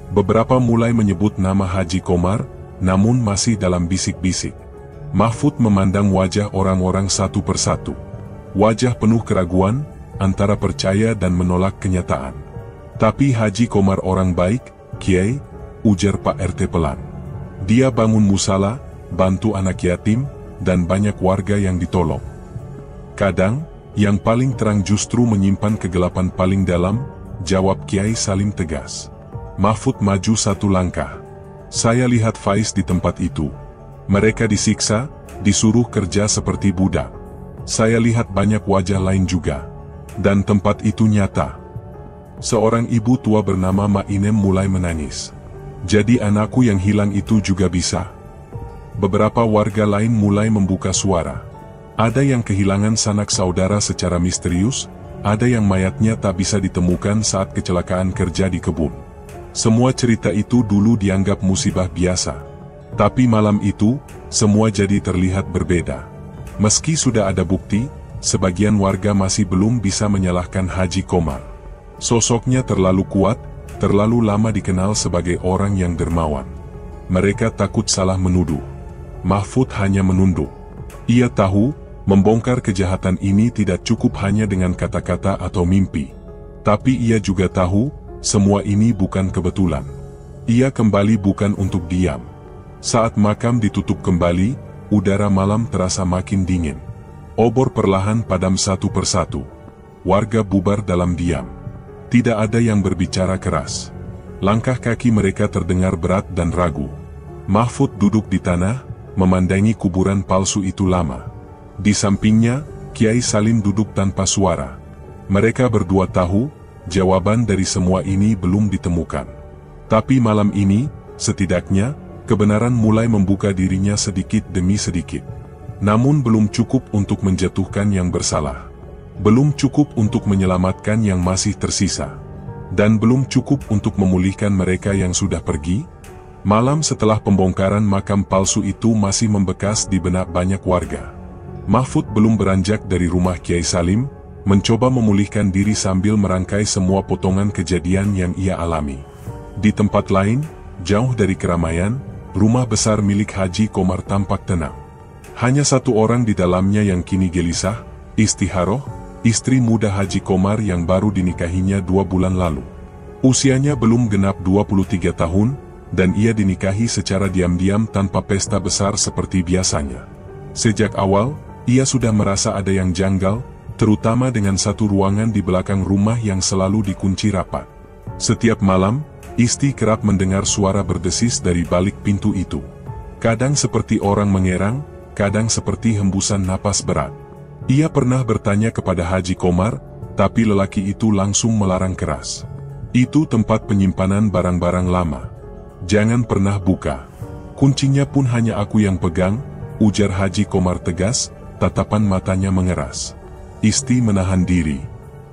Beberapa mulai menyebut nama Haji Komar, namun masih dalam bisik-bisik. Mahfud memandang wajah orang-orang satu persatu. Wajah penuh keraguan, antara percaya dan menolak kenyataan. "Tapi Haji Komar orang baik, Kiai," ujar Pak RT pelan. "Dia bangun musala, bantu anak yatim, dan banyak warga yang ditolong. Kadang, yang paling terang justru menyimpan kegelapan paling dalam," jawab Kiai Salim tegas. Mahfud maju satu langkah. "Saya lihat Faiz di tempat itu. Mereka disiksa, disuruh kerja seperti budak. Saya lihat banyak wajah lain juga. Dan tempat itu nyata." Seorang ibu tua bernama Mak Inem mulai menangis. "Jadi anakku yang hilang itu juga bisa?" Beberapa warga lain mulai membuka suara. Ada yang kehilangan sanak saudara secara misterius, ada yang mayatnya tak bisa ditemukan saat kecelakaan kerja di kebun. Semua cerita itu dulu dianggap musibah biasa. Tapi malam itu, semua jadi terlihat berbeda. Meski sudah ada bukti, sebagian warga masih belum bisa menyalahkan Haji Komar. Sosoknya terlalu kuat, terlalu lama dikenal sebagai orang yang dermawan. Mereka takut salah menuduh. Mahfud hanya menunduk. Ia tahu, membongkar kejahatan ini tidak cukup hanya dengan kata-kata atau mimpi. Tapi ia juga tahu, semua ini bukan kebetulan. Ia kembali bukan untuk diam. Saat makam ditutup kembali, udara malam terasa makin dingin. Obor perlahan padam satu persatu. Warga bubar dalam diam. Tidak ada yang berbicara keras. Langkah kaki mereka terdengar berat dan ragu. Mahfud duduk di tanah, memandangi kuburan palsu itu lama. Di sampingnya, Kiai Salim duduk tanpa suara. Mereka berdua tahu, jawaban dari semua ini belum ditemukan. Tapi malam ini, setidaknya, kebenaran mulai membuka dirinya sedikit demi sedikit. Namun belum cukup untuk menjatuhkan yang bersalah. Belum cukup untuk menyelamatkan yang masih tersisa. Dan belum cukup untuk memulihkan mereka yang sudah pergi. Malam setelah pembongkaran makam palsu itu masih membekas di benak banyak warga. Mahfud belum beranjak dari rumah Kiai Salim, mencoba memulihkan diri sambil merangkai semua potongan kejadian yang ia alami. Di tempat lain, jauh dari keramaian, rumah besar milik Haji Komar tampak tenang. Hanya satu orang di dalamnya yang kini gelisah, Istiharoh, istri muda Haji Komar yang baru dinikahinya 2 bulan lalu. Usianya belum genap 23 tahun, dan ia dinikahi secara diam-diam tanpa pesta besar seperti biasanya. Sejak awal, ia sudah merasa ada yang janggal, terutama dengan satu ruangan di belakang rumah yang selalu dikunci rapat. Setiap malam, Isti kerap mendengar suara berdesis dari balik pintu itu. Kadang seperti orang mengerang, kadang seperti hembusan napas berat. Ia pernah bertanya kepada Haji Komar, tapi lelaki itu langsung melarang keras. Itu tempat penyimpanan barang-barang lama. Jangan pernah buka. Kuncinya pun hanya aku yang pegang, ujar Haji Komar tegas, tatapan matanya mengeras. Isti menahan diri.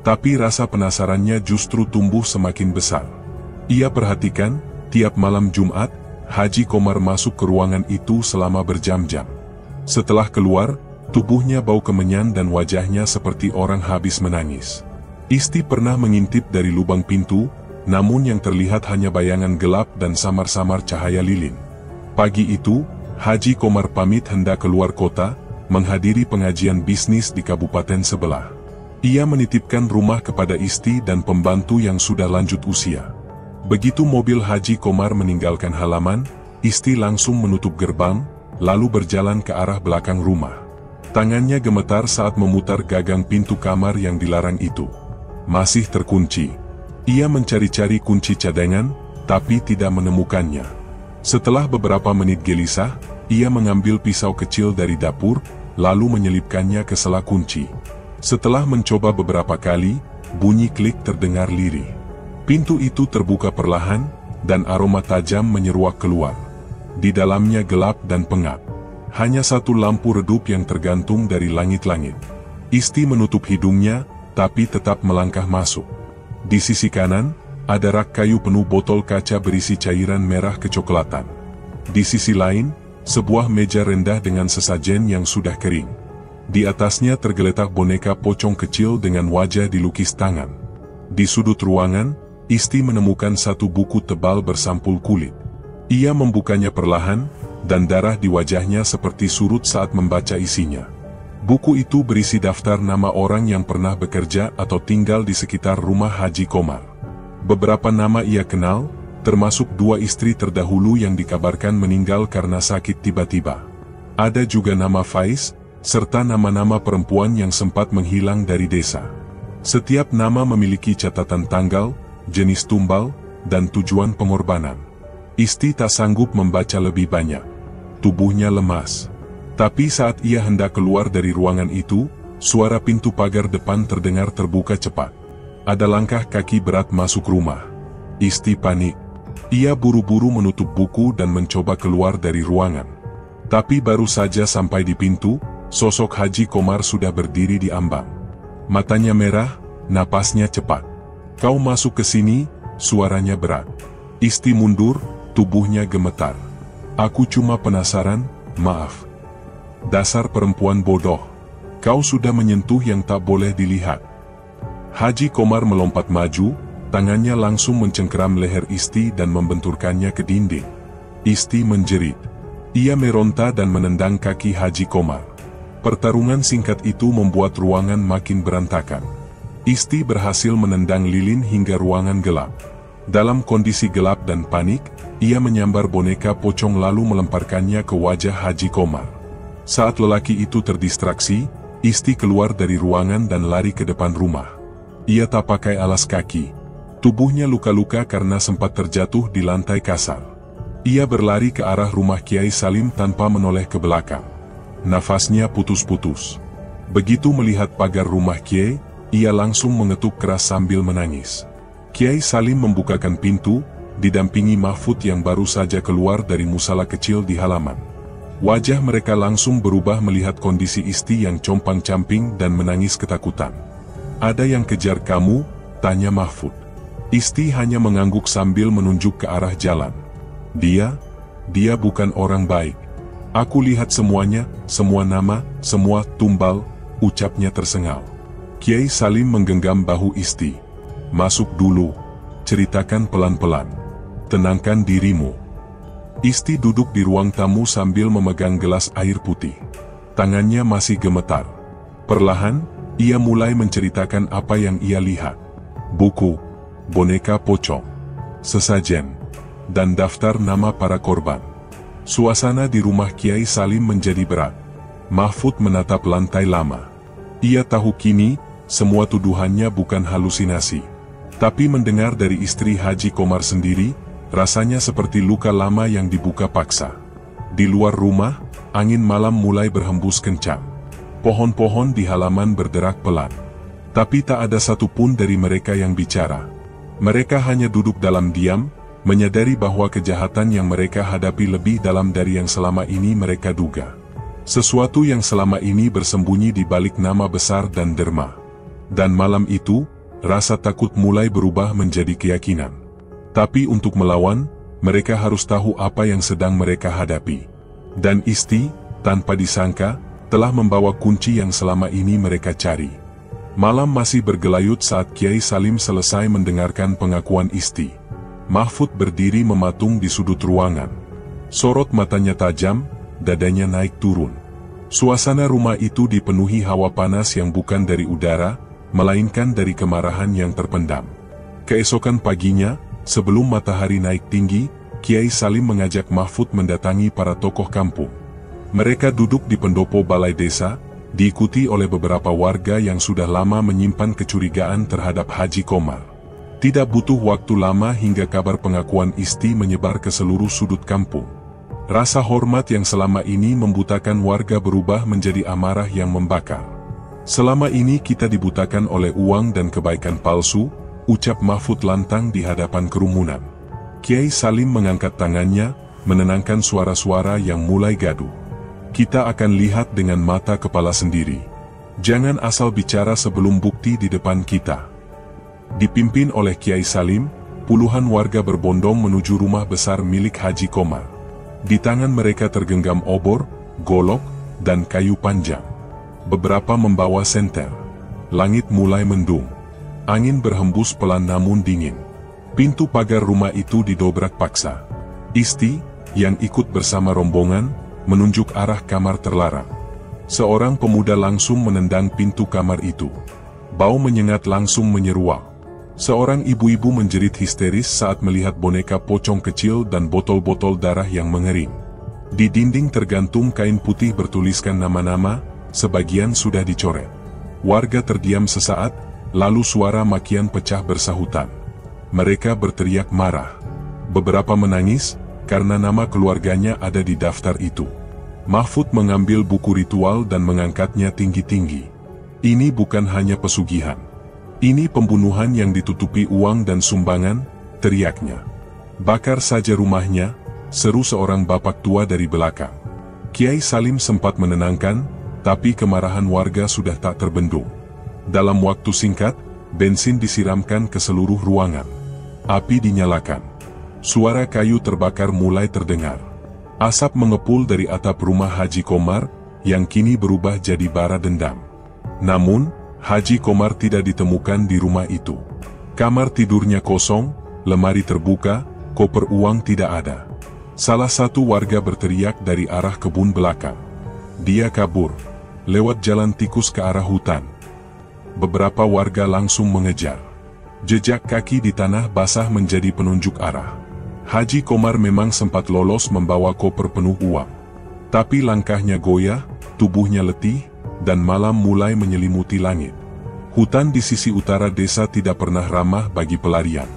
Tapi rasa penasarannya justru tumbuh semakin besar. Ia perhatikan, tiap malam Jumat, Haji Komar masuk ke ruangan itu selama berjam-jam. Setelah keluar, tubuhnya bau kemenyan dan wajahnya seperti orang habis menangis. Isti pernah mengintip dari lubang pintu, namun yang terlihat hanya bayangan gelap dan samar-samar cahaya lilin. Pagi itu, Haji Komar pamit hendak keluar kota, menghadiri pengajian bisnis di kabupaten sebelah. Ia menitipkan rumah kepada Isti dan pembantu yang sudah lanjut usia. Begitu mobil Haji Komar meninggalkan halaman, Isti langsung menutup gerbang, lalu berjalan ke arah belakang rumah. Tangannya gemetar saat memutar gagang pintu kamar yang dilarang itu. Masih terkunci. Ia mencari-cari kunci cadangan, tapi tidak menemukannya. Setelah beberapa menit gelisah, ia mengambil pisau kecil dari dapur, lalu menyelipkannya ke sela kunci. Setelah mencoba beberapa kali, bunyi klik terdengar lirih. Pintu itu terbuka perlahan, dan aroma tajam menyeruak keluar. Di dalamnya gelap dan pengap. Hanya satu lampu redup yang tergantung dari langit-langit. Isti menutup hidungnya, tapi tetap melangkah masuk. Di sisi kanan, ada rak kayu penuh botol kaca berisi cairan merah kecoklatan. Di sisi lain, sebuah meja rendah dengan sesajen yang sudah kering. Di atasnya tergeletak boneka pocong kecil dengan wajah dilukis tangan. Di sudut ruangan, Isti menemukan satu buku tebal bersampul kulit. Ia membukanya perlahan, dan darah di wajahnya seperti surut saat membaca isinya. Buku itu berisi daftar nama orang yang pernah bekerja atau tinggal di sekitar rumah Haji Komar. Beberapa nama ia kenal, termasuk 2 istri terdahulu yang dikabarkan meninggal karena sakit tiba-tiba. Ada juga nama Faiz, serta nama-nama perempuan yang sempat menghilang dari desa. Setiap nama memiliki catatan tanggal, jenis tumbal, dan tujuan pengorbanan. Isti tak sanggup membaca lebih banyak. Tubuhnya lemas. Tapi saat ia hendak keluar dari ruangan itu, suara pintu pagar depan terdengar terbuka cepat. Ada langkah kaki berat masuk rumah. Isti panik. Ia buru-buru menutup buku dan mencoba keluar dari ruangan. Tapi baru saja sampai di pintu, sosok Haji Komar sudah berdiri di ambang. Matanya merah, napasnya cepat. Kau masuk ke sini, suaranya berat. Isti mundur, tubuhnya gemetar. Aku cuma penasaran, maaf. Dasar perempuan bodoh. Kau sudah menyentuh yang tak boleh dilihat. Haji Komar melompat maju, tangannya langsung mencengkeram leher Isti dan membenturkannya ke dinding. Isti menjerit. Ia meronta dan menendang kaki Haji Komar. Pertarungan singkat itu membuat ruangan makin berantakan. Isti berhasil menendang lilin hingga ruangan gelap. Dalam kondisi gelap dan panik, ia menyambar boneka pocong lalu melemparkannya ke wajah Haji Komar. Saat lelaki itu terdistraksi, Isti keluar dari ruangan dan lari ke depan rumah. Ia tak pakai alas kaki. Tubuhnya luka-luka karena sempat terjatuh di lantai kasar. Ia berlari ke arah rumah Kiai Salim tanpa menoleh ke belakang. Nafasnya putus-putus. Begitu melihat pagar rumah Kiai, ia langsung mengetuk keras sambil menangis. Kiai Salim membukakan pintu, didampingi Mahfud yang baru saja keluar dari musala kecil di halaman. Wajah mereka langsung berubah melihat kondisi Isti yang compang-camping dan menangis ketakutan. Ada yang kejar kamu? Tanya Mahfud. Isti hanya mengangguk sambil menunjuk ke arah jalan. Dia bukan orang baik. Aku lihat semuanya, semua nama, semua tumbal, ucapnya tersengal. Kiai Salim menggenggam bahu Isti. Masuk dulu, ceritakan pelan-pelan. Tenangkan dirimu. Isti duduk di ruang tamu sambil memegang gelas air putih. Tangannya masih gemetar. Perlahan, ia mulai menceritakan apa yang ia lihat. Buku, boneka pocong, sesajen, dan daftar nama para korban. Suasana di rumah Kiai Salim menjadi berat. Mahfud menatap lantai lama. Ia tahu kini, semua tuduhannya bukan halusinasi. Tapi mendengar dari istri Haji Komar sendiri, rasanya seperti luka lama yang dibuka paksa. Di luar rumah, angin malam mulai berhembus kencang. Pohon-pohon di halaman berderak pelan. Tapi tak ada satupun dari mereka yang bicara. Mereka hanya duduk dalam diam, menyadari bahwa kejahatan yang mereka hadapi lebih dalam dari yang selama ini mereka duga. Sesuatu yang selama ini bersembunyi di balik nama besar dan derma. Dan malam itu, rasa takut mulai berubah menjadi keyakinan. Tapi untuk melawan, mereka harus tahu apa yang sedang mereka hadapi. Dan Isti, tanpa disangka, telah membawa kunci yang selama ini mereka cari. Malam masih bergelayut saat Kiai Salim selesai mendengarkan pengakuan Isti. Mahfud berdiri mematung di sudut ruangan. Sorot matanya tajam, dadanya naik turun. Suasana rumah itu dipenuhi hawa panas yang bukan dari udara, melainkan dari kemarahan yang terpendam. Keesokan paginya, sebelum matahari naik tinggi, Kiai Salim mengajak Mahfud mendatangi para tokoh kampung. Mereka duduk di pendopo balai desa, diikuti oleh beberapa warga yang sudah lama menyimpan kecurigaan terhadap Haji Komar. Tidak butuh waktu lama hingga kabar pengakuan Isti menyebar ke seluruh sudut kampung. Rasa hormat yang selama ini membutakan warga berubah menjadi amarah yang membakar. Selama ini kita dibutakan oleh uang dan kebaikan palsu, ucap Mahfud lantang di hadapan kerumunan. Kiai Salim mengangkat tangannya, menenangkan suara-suara yang mulai gaduh. Kita akan lihat dengan mata kepala sendiri. Jangan asal bicara sebelum bukti di depan kita. Dipimpin oleh Kiai Salim, puluhan warga berbondong menuju rumah besar milik Haji Komar. Di tangan mereka tergenggam obor, golok, dan kayu panjang. Beberapa membawa senter. Langit mulai mendung. Angin berhembus pelan namun dingin. Pintu pagar rumah itu didobrak paksa. Isti, yang ikut bersama rombongan, menunjuk arah kamar terlarang. Seorang pemuda langsung menendang pintu kamar itu. Bau menyengat langsung menyeruak. Seorang ibu-ibu menjerit histeris saat melihat boneka pocong kecil dan botol-botol darah yang mengering. Di dinding tergantung kain putih bertuliskan nama-nama, sebagian sudah dicoret. Warga terdiam sesaat, lalu suara makian pecah bersahutan. Mereka berteriak marah. Beberapa menangis, karena nama keluarganya ada di daftar itu. Mahfud mengambil buku ritual dan mengangkatnya tinggi-tinggi. Ini bukan hanya pesugihan. Ini pembunuhan yang ditutupi uang dan sumbangan, teriaknya. Bakar saja rumahnya, seru seorang bapak tua dari belakang. Kiai Salim sempat menenangkan, tapi kemarahan warga sudah tak terbendung. Dalam waktu singkat, bensin disiramkan ke seluruh ruangan. Api dinyalakan. Suara kayu terbakar mulai terdengar. Asap mengepul dari atap rumah Haji Komar, yang kini berubah jadi bara dendam. Namun, Haji Komar tidak ditemukan di rumah itu. Kamar tidurnya kosong, lemari terbuka, koper uang tidak ada. Salah satu warga berteriak dari arah kebun belakang. Dia kabur, lewat jalan tikus ke arah hutan. Beberapa warga langsung mengejar. Jejak kaki di tanah basah menjadi penunjuk arah. Haji Komar memang sempat lolos membawa koper penuh uang. Tapi langkahnya goyah, tubuhnya letih, dan malam mulai menyelimuti langit. Hutan di sisi utara desa tidak pernah ramah bagi pelarian.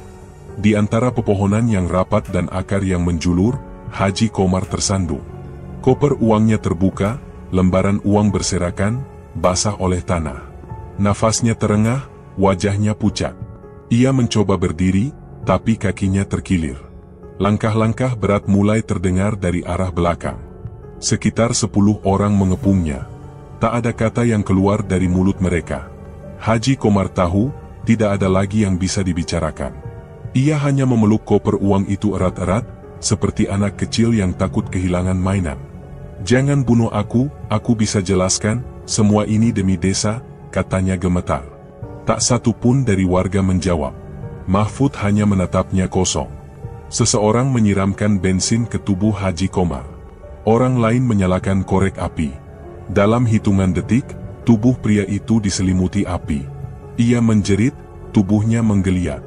Di antara pepohonan yang rapat dan akar yang menjulur, Haji Komar tersandung. Koper uangnya terbuka, lembaran uang berserakan, basah oleh tanah. Nafasnya terengah, wajahnya pucat. Ia mencoba berdiri, tapi kakinya terkilir. Langkah-langkah berat mulai terdengar dari arah belakang. Sekitar 10 orang mengepungnya. Tak ada kata yang keluar dari mulut mereka. Haji Komar tahu, tidak ada lagi yang bisa dibicarakan. Ia hanya memeluk koper uang itu erat-erat, seperti anak kecil yang takut kehilangan mainan. "Jangan bunuh aku bisa jelaskan, semua ini demi desa," katanya gemetar. Tak satu pun dari warga menjawab. Mahfud hanya menatapnya kosong. Seseorang menyiramkan bensin ke tubuh Haji Komar. Orang lain menyalakan korek api. Dalam hitungan detik, tubuh pria itu diselimuti api. Ia menjerit, tubuhnya menggeliat.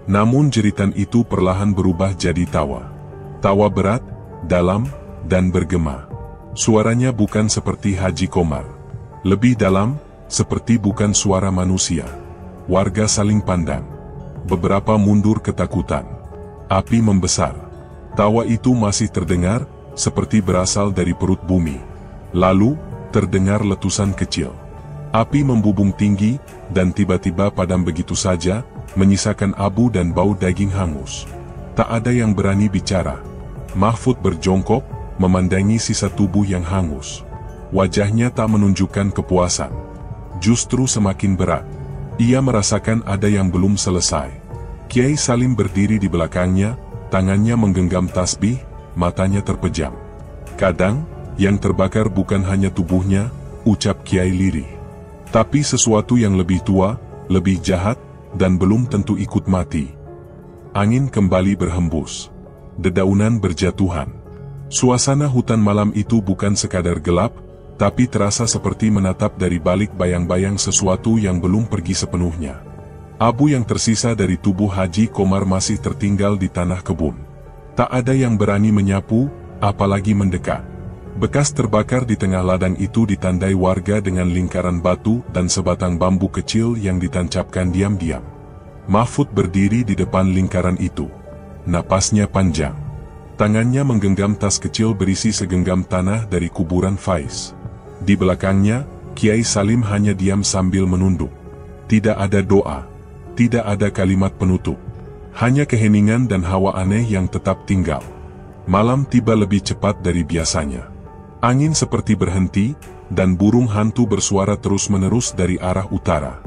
Namun jeritan itu perlahan berubah jadi tawa. Tawa berat, dalam, dan bergema. Suaranya bukan seperti Haji Komar. Lebih dalam, seperti bukan suara manusia. Warga saling pandang. Beberapa mundur ketakutan. Api membesar. Tawa itu masih terdengar, seperti berasal dari perut bumi. Lalu, terdengar letusan kecil. Api membubung tinggi, dan tiba-tiba padam begitu saja, menyisakan abu dan bau daging hangus. Tak ada yang berani bicara. Mahfud berjongkok, memandangi sisa tubuh yang hangus. Wajahnya tak menunjukkan kepuasan. Justru semakin berat. Ia merasakan ada yang belum selesai. Kiai Salim berdiri di belakangnya, tangannya menggenggam tasbih, matanya terpejam. "Kadang, yang terbakar bukan hanya tubuhnya," ucap Kiai lirih. "Tapi sesuatu yang lebih tua, lebih jahat, dan belum tentu ikut mati." Angin kembali berhembus. Dedaunan berjatuhan. Suasana hutan malam itu bukan sekadar gelap, tapi terasa seperti menatap dari balik bayang-bayang sesuatu yang belum pergi sepenuhnya. Abu yang tersisa dari tubuh Haji Komar masih tertinggal di tanah kebun. Tak ada yang berani menyapu, apalagi mendekat. Bekas terbakar di tengah ladang itu ditandai warga dengan lingkaran batu dan sebatang bambu kecil yang ditancapkan diam-diam. Mahfud berdiri di depan lingkaran itu. Napasnya panjang. Tangannya menggenggam tas kecil berisi segenggam tanah dari kuburan Faiz. Di belakangnya, Kiai Salim hanya diam sambil menunduk. Tidak ada doa. Tidak ada kalimat penutup. Hanya keheningan dan hawa aneh yang tetap tinggal. Malam tiba lebih cepat dari biasanya. Angin seperti berhenti, dan burung hantu bersuara terus-menerus dari arah utara.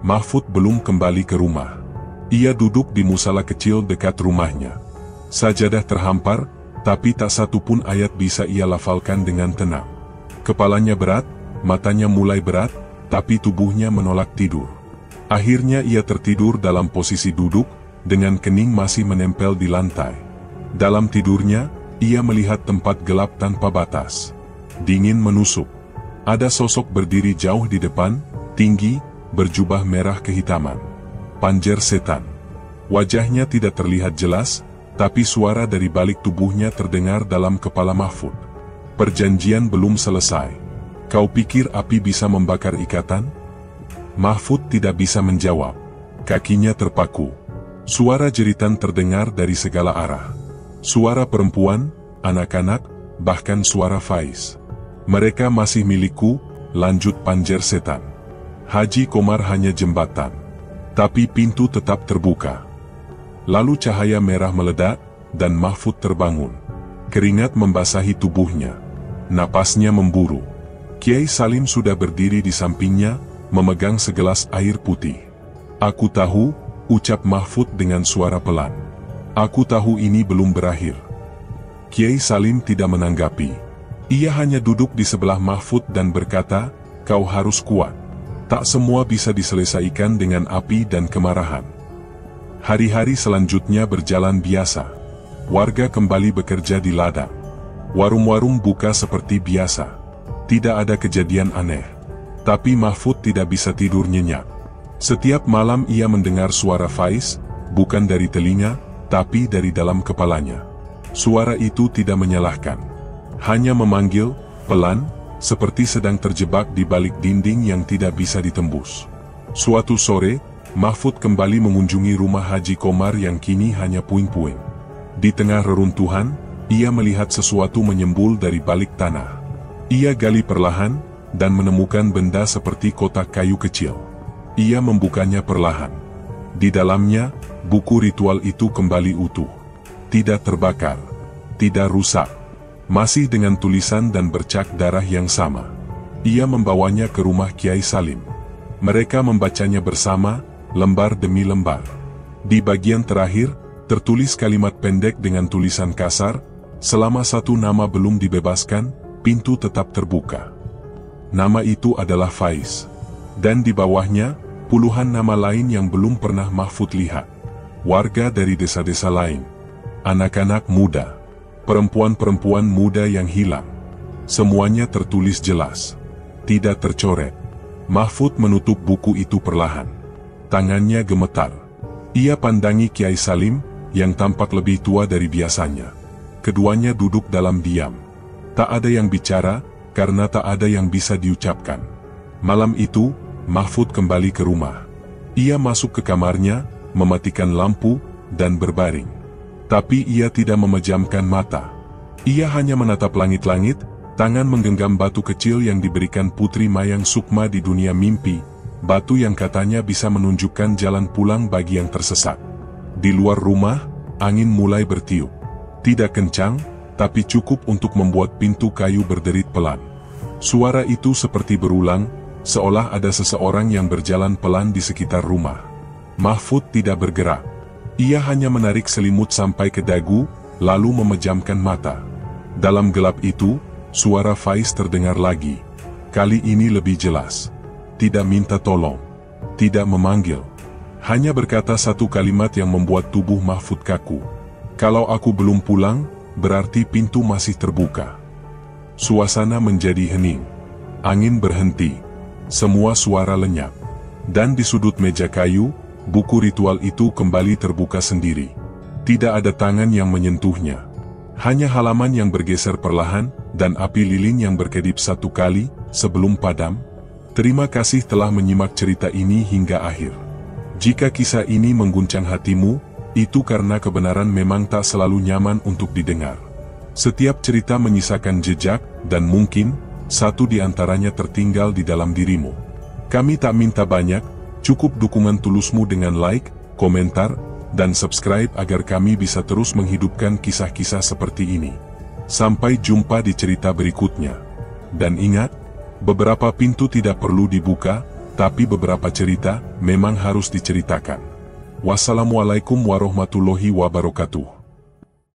Mahfud belum kembali ke rumah. Ia duduk di musala kecil dekat rumahnya. Sajadah terhampar, tapi tak satu pun ayat bisa ia lafalkan dengan tenang. Kepalanya berat, matanya mulai berat, tapi tubuhnya menolak tidur. Akhirnya ia tertidur dalam posisi duduk, dengan kening masih menempel di lantai. Dalam tidurnya, ia melihat tempat gelap tanpa batas. Dingin menusuk. Ada sosok berdiri jauh di depan, tinggi, berjubah merah kehitaman. Panjer setan. Wajahnya tidak terlihat jelas, tapi suara dari balik tubuhnya terdengar dalam kepala Mahfud. "Perjanjian belum selesai. Kau pikir api bisa membakar ikatan?" Mahfud tidak bisa menjawab. Kakinya terpaku. Suara jeritan terdengar dari segala arah. Suara perempuan, anak-anak, bahkan suara Faiz. "Mereka masih milikku," lanjut Panjer setan. "Haji Komar hanya jembatan. Tapi pintu tetap terbuka." Lalu cahaya merah meledak, dan Mahfud terbangun. Keringat membasahi tubuhnya. Napasnya memburu. Kiai Salim sudah berdiri di sampingnya, memegang segelas air putih. Aku tahu, ucap Mahfud dengan suara pelan. Aku tahu ini belum berakhir. Kiai Salim tidak menanggapi. Ia hanya duduk di sebelah Mahfud dan berkata, kau harus kuat. Tak semua bisa diselesaikan dengan api dan kemarahan. Hari-hari selanjutnya berjalan biasa. Warga kembali bekerja di ladang. Warung-warung buka seperti biasa. Tidak ada kejadian aneh. Tapi Mahfud tidak bisa tidur nyenyak. Setiap malam ia mendengar suara Faiz, bukan dari telinga, tapi dari dalam kepalanya. Suara itu tidak menyalahkan. Hanya memanggil, pelan, seperti sedang terjebak di balik dinding yang tidak bisa ditembus. Suatu sore, Mahfud kembali mengunjungi rumah Haji Komar yang kini hanya puing-puing. Di tengah reruntuhan, ia melihat sesuatu menyembul dari balik tanah. Ia gali perlahan, dan menemukan benda seperti kotak kayu kecil. Ia membukanya perlahan. Di dalamnya, buku ritual itu kembali utuh. Tidak terbakar, tidak rusak. Masih dengan tulisan dan bercak darah yang sama. Ia membawanya ke rumah Kiai Salim. Mereka membacanya bersama, lembar demi lembar. Di bagian terakhir, tertulis kalimat pendek dengan tulisan kasar, selama satu nama belum dibebaskan, pintu tetap terbuka. Nama itu adalah Faiz. Dan di bawahnya, puluhan nama lain yang belum pernah Mahfud lihat. Warga dari desa-desa lain. Anak-anak muda. Perempuan-perempuan muda yang hilang. Semuanya tertulis jelas. Tidak tercoret. Mahfud menutup buku itu perlahan. Tangannya gemetar. Ia pandangi Kiai Salim, yang tampak lebih tua dari biasanya. Keduanya duduk dalam diam. Tak ada yang bicara, karena tak ada yang bisa diucapkan. Malam itu, Mahfud kembali ke rumah. Ia masuk ke kamarnya, mematikan lampu, dan berbaring. Tapi ia tidak memejamkan mata. Ia hanya menatap langit-langit, tangan menggenggam batu kecil yang diberikan Putri Mayang Sukma di dunia mimpi, batu yang katanya bisa menunjukkan jalan pulang bagi yang tersesat. Di luar rumah, angin mulai bertiup. Tidak kencang, tapi cukup untuk membuat pintu kayu berderit pelan. Suara itu seperti berulang, seolah ada seseorang yang berjalan pelan di sekitar rumah. Mahfud tidak bergerak. Ia hanya menarik selimut sampai ke dagu, lalu memejamkan mata. Dalam gelap itu, suara Faiz terdengar lagi. Kali ini lebih jelas. Tidak minta tolong. Tidak memanggil. Hanya berkata satu kalimat yang membuat tubuh Mahfud kaku. Kalau aku belum pulang, berarti pintu masih terbuka. Suasana menjadi hening. Angin berhenti. Semua suara lenyap. Dan di sudut meja kayu, buku ritual itu kembali terbuka sendiri. Tidak ada tangan yang menyentuhnya. Hanya halaman yang bergeser perlahan, dan api lilin yang berkedip satu kali, sebelum padam. Terima kasih telah menyimak cerita ini hingga akhir. Jika kisah ini mengguncang hatimu, itu karena kebenaran memang tak selalu nyaman untuk didengar. Setiap cerita menyisakan jejak, dan mungkin, satu di antaranya tertinggal di dalam dirimu. Kami tak minta banyak, cukup dukungan tulusmu dengan like, komentar, dan subscribe agar kami bisa terus menghidupkan kisah-kisah seperti ini. Sampai jumpa di cerita berikutnya. Dan ingat, beberapa pintu tidak perlu dibuka, tapi beberapa cerita memang harus diceritakan. Wassalamualaikum warahmatullahi wabarakatuh.